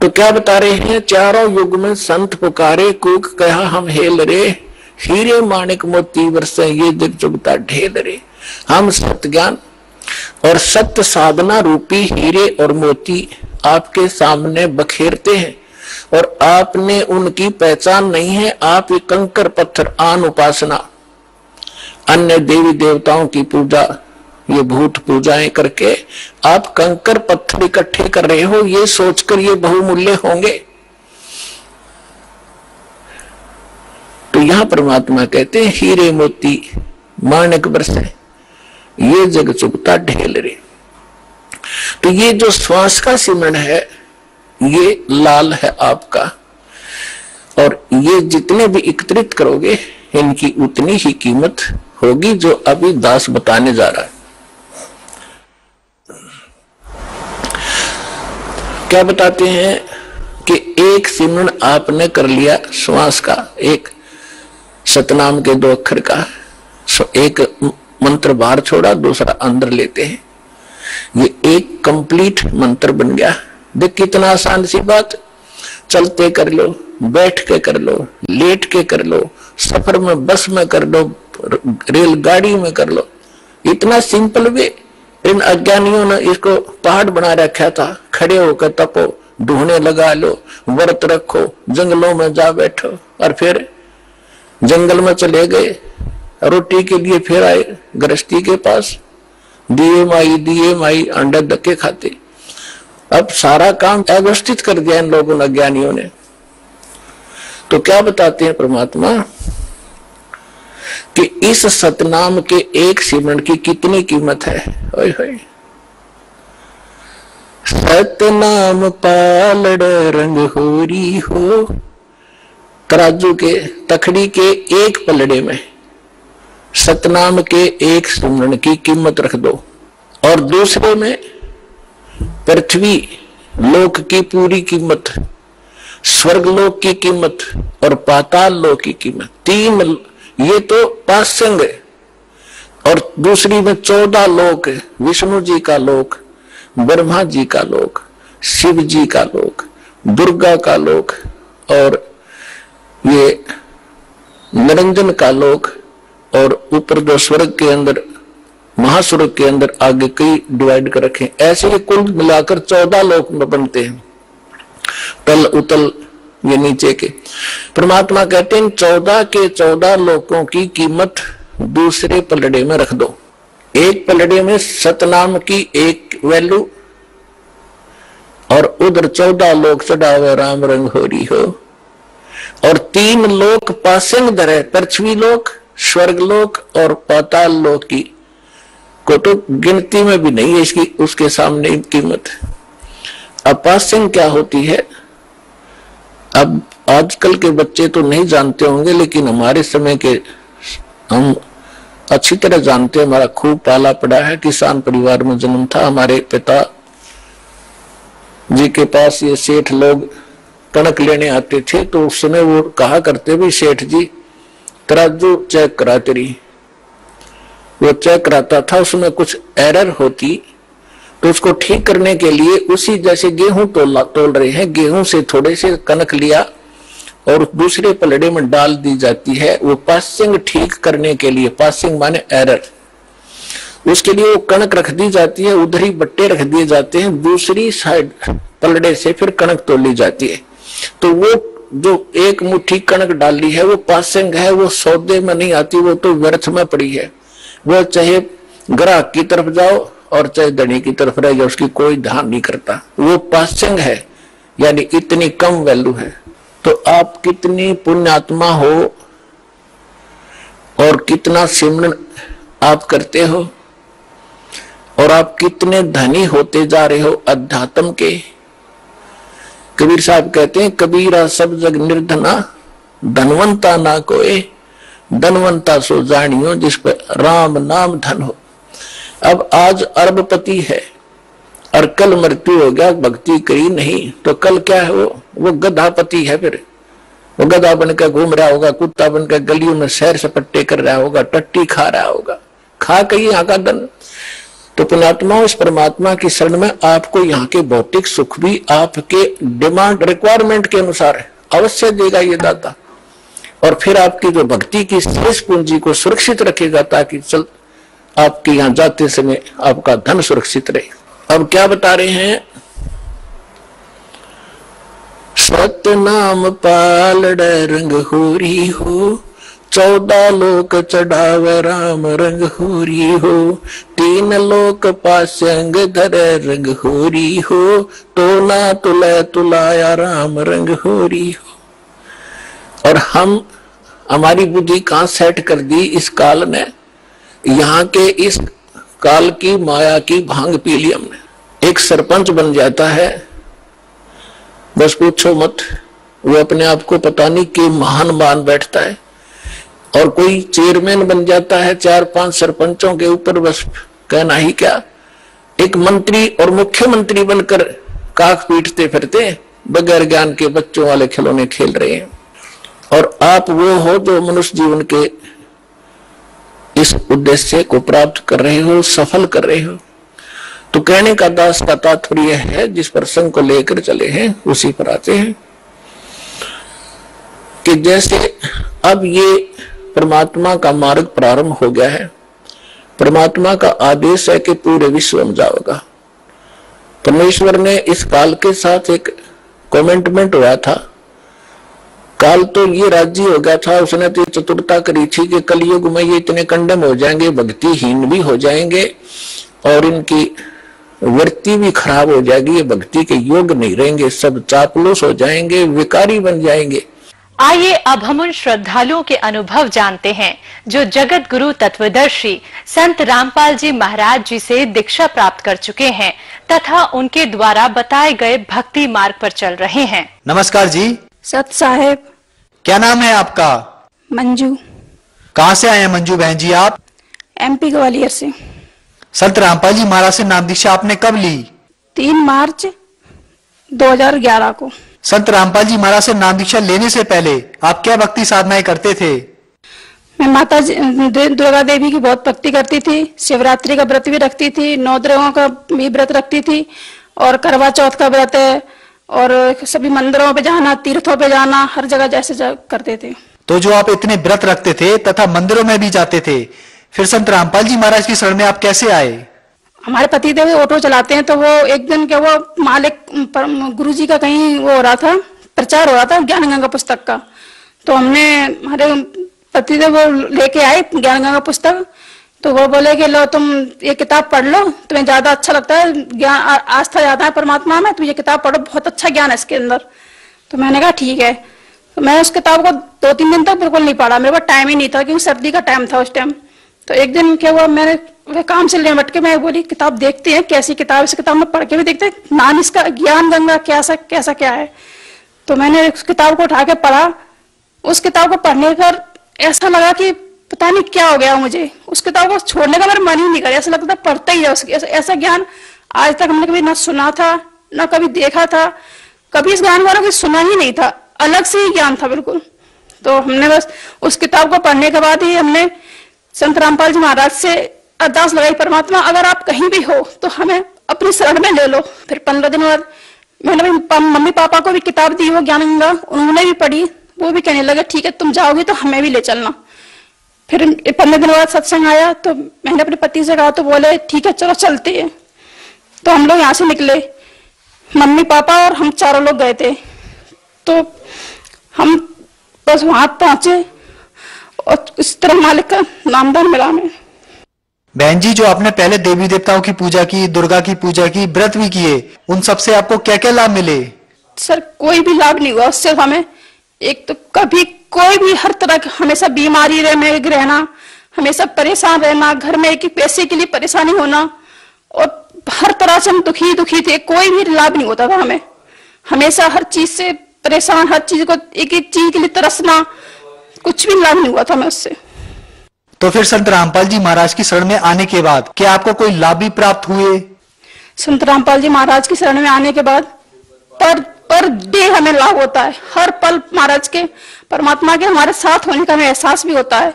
तो क्या बता रहे हैं, चारों युग में संत पुकारे, कूक कहा हम हेल रे, हीरे माणिक मोती बरसे, ये जग चुगता ढेल रे। हम सत्य ज्ञान और सत्य साधना रूपी हीरे और मोती आपके सामने बखेरते हैं, और आपने उनकी पहचान नहीं है। आप ये कंकर पत्थर आन उपासना, अन्य देवी देवताओं की पूजा, ये भूत पूजाएं करके आप कंकर पत्थर इकट्ठे कर रहे हो, ये सोचकर ये बहुमूल्य होंगे। तो यहां परमात्मा कहते हैं हीरे मोती माणिक बरसे, ये जग चुगता ढेल रे। तो ये जो श्वास का सिमरन है ये लाल है आपका, और ये जितने भी एकत्रित करोगे इनकी उतनी ही कीमत होगी जो अभी दास बताने जा रहा है। क्या बताते हैं कि एक सिमरन आपने कर लिया श्वास का, एक सतनाम के 2 अक्षर का, एक मंत्र बाहर छोड़ा, दूसरा अंदर लेते हैं, ये एक कंप्लीट मंत्र बन गया। देख कितना आसान सी बात, चलते कर लो, बैठ के कर लो, लेट के कर लो, सफर में बस में कर लो, रेलगाड़ी में कर लो, इतना सिंपल वे। इन अज्ञानियों ने इसको पहाड़ बना रखा था, खड़े होकर तपो, ढूंढने लगा लो, व्रत रखो, जंगलों में जा बैठो, और फिर जंगल में चले गए, रोटी के लिए फिर आए गृहस्थी के पास, दिए माई अंडा धक्के खाते। अब सारा काम अव्यवस्थित कर दिया इन लोगों ने, अज्ञानियों ने। तो क्या बताते हैं परमात्मा कि इस सतनाम के एक सिमरन की कितनी कीमत है। ओए होए, सतनाम पालड़ रंग होरी हो, तराजू के तखड़ी के एक पलड़े में सतनाम के एक सिमरन की कीमत रख दो, और दूसरे में पृथ्वी लोक की पूरी कीमत, स्वर्ग लोक की कीमत और पाताल लोक की कीमत, तीन ये तो पासंग है। और दूसरी में 14 लोक है, विष्णु जी का लोक, ब्रह्मा जी का लोक, शिव जी का लोक, दुर्गा का लोक और ये निरंजन का लोक, और ऊपर जो स्वर्ग के अंदर महास्वर्ग के अंदर आगे कई डिवाइड कर रखे। ऐसे कुल मिलाकर 14 लोक में बनते हैं, तल उतल ये नीचे के। परमात्मा कहते हैं 14 के 14 लोकों की कीमत दूसरे पलड़े में रख दो। एक पलड़े में सतनाम की एक वैल्यू और उधर 14 लोक चढ़ावे राम रंग हो रही हो, और 3 लोक पासिंग धरे, पृथ्वी लोक, स्वर्ग लोक और पाताल लोक की को तो गिनती में भी नहीं है इसकी, उसके सामने कीमत। अब पासिंग क्या होती है? अब आजकल के बच्चे तो नहीं जानते होंगे, लेकिन हमारे समय के हम अच्छी तरह जानते हैं। हमारा खूब पाला पड़ा है, किसान परिवार में जन्म था। हमारे पिता जी के पास ये सेठ लोग कणक लेने आते थे, तो उस समय वो कहा करते भी सेठ जी तराजू चेक करा तेरी। वो चेक कराता था, उसमें कुछ एरर होती तो उसको ठीक करने के लिए उसी जैसे गेहूं तोल रहे हैं, गेहूं से थोड़े से कनक लिया और दूसरे पलड़े में डाल दी जाती है। वो पासिंग ठीक करने के लिए, पासिंग माने एरर, उसके लिए वो कणक रख दी जाती है, उधर ही बट्टे रख दिए जाते हैं, दूसरी साइड पलड़े से फिर कणक तोली जाती है। तो वो जो एक मुट्ठी कणक डाली है वो पासिंग है, वो सौदे में नहीं आती, वो तो व्यर्थ में पड़ी है। वो चाहे ग्राहक की तरफ जाओ और चाहे धनी की तरफ रह जाओ, उसकी कोई ध्यान नहीं करता। वो पासिंग है, यानी इतनी कम वैल्यू है। तो आप कितनी पुण्यात्मा हो और कितना सिमरन आप करते हो, और आप कितने धनी होते जा रहे हो अध्यात्म के। कबीर साहब कहते हैं, कबीरा सब जग निर्धना, धनवंता ना कोई, धनवंता सो जानियो जिस पर राम नाम धन हो। अब आज अरबपति है और कल मृत्यु हो गया, भक्ति करी नहीं, तो कल क्या है? वो गधापति है। फिर वो गधा बनकर घूम रहा होगा, कुत्ता बनकर गलियों में सैर सपट्टे कर रहा होगा, टट्टी खा रहा होगा, खा के यहाँ का धन। तो पुण्यात्मा, इस परमात्मा की शरण में आपको यहाँ के भौतिक सुख भी आपके डिमांड रिक्वायरमेंट के अनुसार अवश्य देगा ये दाता, और फिर आपकी जो भक्ति की शेष पूंजी को सुरक्षित रखेगा, ताकि चल आपके यहाँ जाते समय आपका धन सुरक्षित रहे। अब क्या बता रहे हैं? सत्य नाम पालड़ रंग होरी हो, 14 लोक चढ़ावे राम रंग होरी हो, 3 लोक पासंग धरे रंग होरी हो, तो ना तुले तुलाया राम रंग होरी हो। और हम हमारी बुद्धि कहां सेट कर दी इस काल ने? यहाँ के इस काल की माया की भांग पी ली हमने। एक सरपंच बन जाता है, बस पूछो मत, वो अपने आप को पता नहीं कि महान मान बैठता है। और कोई चेयरमैन बन जाता है 4-5 सरपंचों के ऊपर, बस कहना ही क्या। एक मंत्री और मुख्यमंत्री बनकर काख पीटते फिरते, बगैर ज्ञान के बच्चों वाले खिलौने खेल रहे हैं। और आप वो हो जो मनुष्य जीवन के इस उद्देश्य को प्राप्त कर रहे हो, सफल कर रहे हो। तो कहने का दास का तात्पर्य है, जिस प्रसंग को लेकर चले हैं उसी पर आते हैं कि जैसे अब ये परमात्मा का मार्ग प्रारंभ हो गया है, परमात्मा का आदेश है कि पूरे विश्व में जाओगा। परमेश्वर ने इस काल के साथ एक कमेंटमेंट हुआ था। काल तो ये राजी हो गया था, उसने तो चतुरता करी थी कि कलयुग में ये इतने कंडम हो जाएंगे, भक्तिहीन भी हो जाएंगे और इनकी वृत्ति भी खराब हो जाएगी, ये भक्ति के योग नहीं रहेंगे, सब चापलूस हो जाएंगे, विकारी बन जाएंगे। आइए अब हम उन श्रद्धालुओं के अनुभव जानते हैं जो जगत गुरु तत्वदर्शी संत रामपाल जी महाराज जी से दीक्षा प्राप्त कर चुके हैं तथा उनके द्वारा बताए गए भक्ति मार्ग पर चल रहे हैं। नमस्कार जी। सत साहेब। क्या नाम है आपका? मंजू। कहाँ से आए हैं मंजू बहन जी आप? MP ग्वालियर से। संत रामपाल जी महाराज से नाम दीक्षा आपने कब ली? 3 मार्च 2011 को। संत रामपाल जी महाराज से नाम दीक्षा लेने से पहले आप क्या भक्ति साधनाएं करते थे? मैं माता दुर्गा देवी की बहुत भक्ति करती थी, शिवरात्रि का व्रत भी रखती थी, 9 ग्रहों का भी व्रत रखती थी, और करवा चौथ का व्रत है, और सभी मंदिरों पे जाना, तीर्थों पे जाना, हर जगह जैसे करते थे। तो जो आप इतने व्रत रखते थे तथा मंदिरों में भी जाते थे, फिर संत रामपाल जी महाराज की शरण में आप कैसे आए? हमारे पति देव ऑटो चलाते हैं, तो वो एक दिन क्या वो मालिक गुरु जी का कहीं वो हो रहा था, प्रचार हो रहा था ज्ञान गंगा पुस्तक का, तो हमने हमारे पति देव वो लेके आए ज्ञान गंगा पुस्तक, तो वो बोले कि लो तुम ये किताब पढ़ लो, तुम्हें ज्यादा अच्छा लगता है, ज्ञान आस्था ज्यादा है परमात्मा में, तुम ये किताब पढ़ो, बहुत अच्छा ज्ञान है इसके अंदर। तो मैंने कहा ठीक है। तो मैं उस किताब को 2-3 दिन तक बिल्कुल नहीं पढ़ा, मेरे पास टाइम ही नहीं था, क्योंकि सर्दी का टाइम था उस टाइम। तो एक दिन क्या हुआ, मैंने काम से निपट के मैं बोली किताब देखते हैं कैसी किताब, इस किताब में पढ़ के भी देखते हैं नाम इसका ज्ञान गंगा कैसा क्या है। तो मैंने उस किताब को उठा के पढ़ा। उस किताब को पढ़ने पर ऐसा लगा कि पता नहीं क्या हो गया मुझे, उस किताब को छोड़ने का मेरा मन ही नहीं कर, ऐसा लगता पढ़ता ही जाओ। ऐसा ज्ञान आज तक हमने कभी ना सुना था, ना कभी देखा था, कभी इस ज्ञान वालों को सुना ही नहीं था, अलग से ही ज्ञान था बिल्कुल। तो हमने बस उस किताब को पढ़ने के बाद ही हमने संत रामपाल जी महाराज से अरदास लगाई, परमात्मा अगर आप कहीं भी हो तो हमें अपनी शरण में ले लो। फिर 15 दिन बाद मैंने मम्मी पापा को भी किताब दी वो ज्ञान गंगा, उन्होंने भी पढ़ी, वो भी कहने लगे ठीक है तुम जाओगी तो हमें भी ले चलना। फिर 15 दिन बाद सत्संग आया, तो मैंने अपने पति से कहा, तो बोले ठीक है चलो चलते हैं। तो हम लोग यहाँ से निकले, मम्मी पापा और हम चारों लोग गए थे। तो हम बस वहां पहुंचे और इस तरह मालिक का नामदान मिला हमें। बहन जी, जो आपने पहले देवी देवताओं की पूजा की, दुर्गा की पूजा की, व्रत भी किए, उन सब से आपको क्या क्या लाभ मिले? सर कोई भी लाभ नहीं हुआ उससे हमें। एक तो कभी कोई भी हर तरह का हमेशा बीमारी में रहना, हमेशा परेशान रहना, घर में एक पैसे के लिए परेशानी होना, और हर तरह से हम दुखी थे, कोई भी लाभ नहीं होता था हमें। हमेशा हर चीज से परेशान, हर चीज को एक चीज के लिए तरसना, कुछ भी लाभ नहीं हुआ था हमें उससे। तो फिर संत रामपाल जी महाराज की शरण में आने के बाद क्या आपको कोई लाभ भी प्राप्त हुए? संत रामपाल जी महाराज की शरण में आने के बाद पर डे हमें लाभ होता है, हर पल महाराज के परमात्मा के हमारे साथ होने का हमें एहसास भी होता है।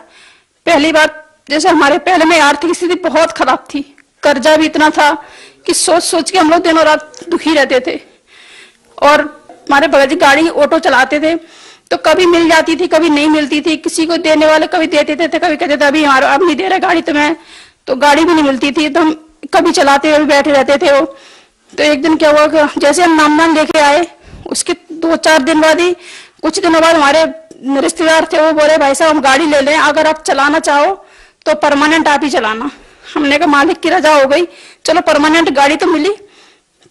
पहली बात, जैसे हमारे पहले में आर्थिक स्थिति बहुत खराब थी, कर्जा भी इतना था कि सोच के हम लोग दिनों रात दुखी रहते थे। और हमारे बगल जी गाड़ी ऑटो चलाते थे, तो कभी मिल जाती थी, कभी नहीं मिलती थी, किसी को देने वाले कभी देते थे, कभी कहते थे अभी हमारा अब नहीं दे रहा गाड़ी तुम्हें, तो गाड़ी भी नहीं मिलती थी, तो हम कभी चलाते हुए बैठे रहते थे वो। तो एक दिन क्या हुआ, जैसे हम नामदान लेके आए, उसके 2-4 दिन बाद ही, कुछ दिनों बाद हमारे रिश्तेदार थे, वो बोले भाई साहब हम गाड़ी ले लें, अगर आप चलाना चाहो तो परमानेंट आप ही चलाना। हमने कहा मालिक की रजा हो गई, चलो परमानेंट गाड़ी तो मिली,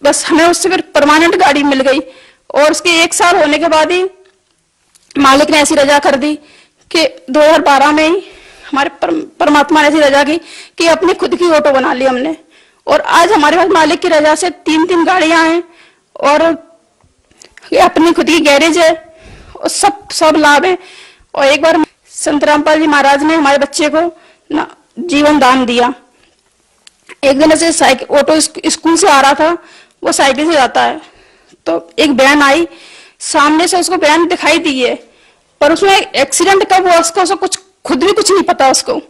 बस हमें उससे फिर परमानेंट गाड़ी मिल गई। और उसके 1 साल होने के बाद ही मालिक ने ऐसी रजा कर दी कि 2012 में ही हमारे परमात्मा ने ऐसी रजा की कि अपनी खुद की ऑटो बना ली हमने। और आज हमारे पास मालिक की रजा से 3 गाड़ियां हैं, और अपनी खुद की गैरेज है, और सब लाभ है। और एक बार संत रामपाल जी महाराज ने हमारे बच्चे को जीवन दान दिया। एक दिन ऐसे साइकिल ऑटो स्कूल से आ रहा था, वो साइकिल से जाता है, तो एक बहन आई, सामने से उसको बहन दिखाई दी है, पर उसमें एक्सीडेंट कब हुआ उसको कुछ खुद भी कुछ नहीं पता उसको।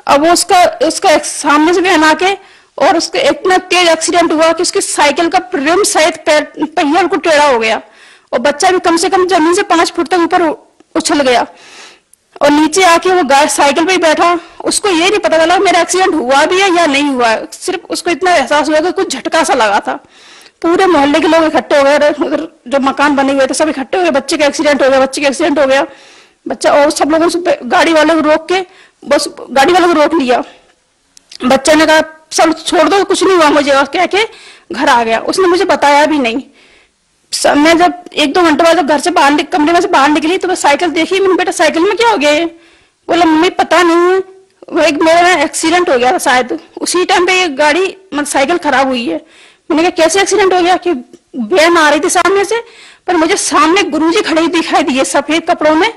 अब वो उसका सामने से बहन आके, और उसके इतना तेज एक्सीडेंट हुआ कि उसकी साइकिल का रिम शायद पहिया को टेढ़ा हो गया, और बच्चा भी कम से कम जमीन से 5 फुट तक ऊपर उछल गया, और नीचे आके वो साइकिल पे ही बैठा। उसको ये नहीं पता चला मेरा एक्सीडेंट हुआ भी है या नहीं हुआ है, सिर्फ उसको इतना एहसास हुआ कि कुछ झटका सा लगा था। पूरे मोहल्ले के लोग इकट्ठे हो गए, उधर जो मकान बने हुए थे सब इकट्ठे हो गए, बच्चे का एक्सीडेंट हो गया, बच्चा, और सब लोगों ने गाड़ी वाले को रोक के, बस गाड़ी वाले को रोक लिया। बच्चे ने कहा सब छोड़ दो, कुछ नहीं हुआ मुझे, और कह के घर आ गया। उसने मुझे बताया भी नहीं। मैं जब 1-2 घंटे बाद जब घर से बाहर, कमरे में से बाहर निकली, तो मैं साइकिल देखी, मैंने बेटा साइकिल में क्या हो गया? बोला मम्मी पता नहीं, मेरा एक्सीडेंट हो गया था शायद, उसी टाइम पे ये गाड़ी मतलब साइकिल खराब हुई है। मैंने कहा कैसे एक्सीडेंट हो गया? कि बहन आ रही थी सामने से, पर मुझे सामने गुरुजी खड़े दिखाई दिए सफेद कपड़ों में,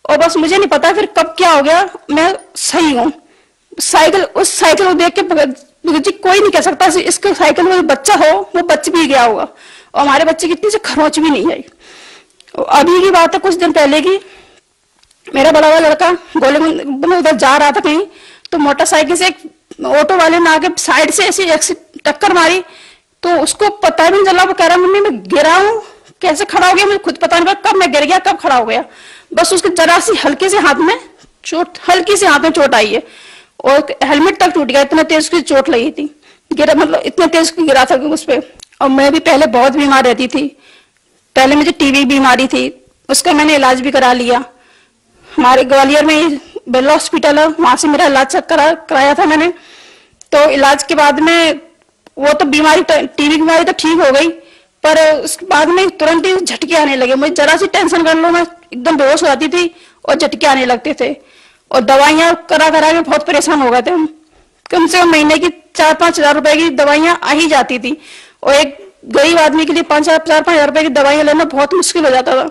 और बस मुझे नहीं पता फिर कब क्या हो गया, मैं सही हूँ। उस साइकिल को देख के जी कोई नहीं कह सकता इसके साइकिल में बच्चा हो वो बच भी गया होगा, और हमारे बच्चे की इतनी से खरोच भी नहीं आई। अभी की बात है कुछ दिन पहले की, मेरा बड़ा वाला लड़का गोलेगुंज में उधर जा रहा था कहीं, तो मोटरसाइकिल से एक ऑटो वाले ने आके साइड से ऐसी टक्कर मारी, तो उसको पता ही नहीं चला। वो कह रहा मम्मी मैं गिरा हूँ, कैसे खड़ा हो गया मुझे खुद पता नहीं, कब मैं गिर गया कब खड़ा हो गया। बस उसके जरा सी हल्के से हाथ में चोट, हल्की से हाथ में चोट आई है, और हेलमेट तक टूट गया, इतना तेज उसकी चोट लगी थी, गिरा मतलब इतने तेज गिरा था उस पे। और मैं भी पहले बहुत बीमार रहती थी, पहले मुझे टीबी बीमारी थी, उसका मैंने इलाज भी करा लिया। हमारे ग्वालियर में बिरला हॉस्पिटल है, वहां से मेरा इलाज कराया था मैंने। तो इलाज के बाद में वो तो बीमारी टीबी बीमारी तो ठीक हो गई, पर उसके बाद में तुरंत ही झटके आने लगे। मुझे जरा सी टेंशन कर लो मैं एकदम बेहोश हो जाती थी और झटके आने लगते थे, और दवाइयां करा के बहुत परेशान हो गए थे हम। कम से कम महीने की 4-5 हजार रुपए की दवाइयां आ ही जाती थी, और एक गरीब आदमी के लिए 4-5 हजार रुपए की दवाइयां लेना बहुत मुश्किल हो जाता था।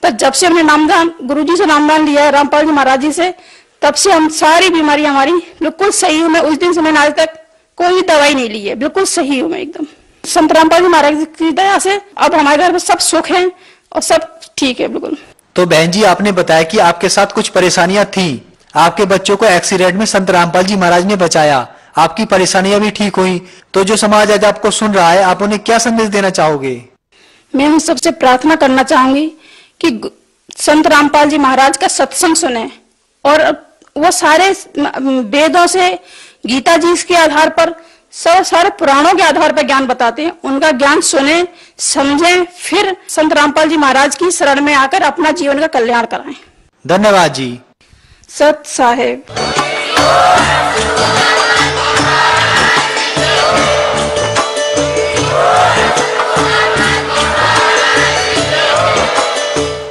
पर जब से हमने नामदान गुरुजी से नामदान लिया है, रामपाल जी महाराज जी से, तब से हम सारी बीमारी हमारी बिल्कुल सही हूँ। मैं उस दिन से मैंने आज तक कोई भी दवाई नहीं ली है, बिल्कुल सही हूँ मैं एकदम। संत रामपाल जी महाराज की दया से अब हमारे घर में सब सुख है और सब ठीक है बिल्कुल। तो बहन जी आपने बताया कि आपके साथ कुछ परेशानियां थी, आपके बच्चों को एक्सीडेंट में संत रामपाल जी महाराज ने बचाया, आपकी परेशानियां भी ठीक हुई। तो जो समाज आज आपको सुन रहा है, आप उन्हें क्या संदेश देना चाहोगे? मैं उन सबसे प्रार्थना करना चाहूंगी कि संत रामपाल जी महाराज का सत्संग सुने, और वो सारे वेदों से, गीता जी के आधार पर, सारे पुराणों के आधार पर ज्ञान बताते हैं, उनका ज्ञान सुने समझें, फिर संत रामपाल जी महाराज की शरण में आकर अपना जीवन का कल्याण कराएं। धन्यवाद जी। सत साहेब।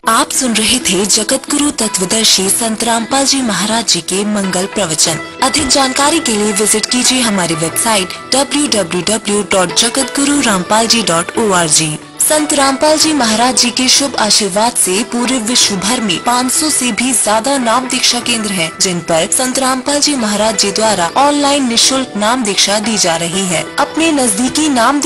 आप सुन रहे थे जगत गुरु तत्वदर्शी संत रामपाल जी महाराज जी के मंगल प्रवचन। अधिक जानकारी के लिए विजिट कीजिए हमारी वेबसाइट www.jagatgururampalji.org। संत रामपाल जी महाराज जी के शुभ आशीर्वाद से पूरे विश्व भर में 500 से भी ज्यादा नाम दीक्षा केंद्र हैं, जिन पर संत रामपाल जी महाराज जी द्वारा ऑनलाइन निःशुल्क नाम दीक्षा दी जा रही है। अपने नजदीकी नाम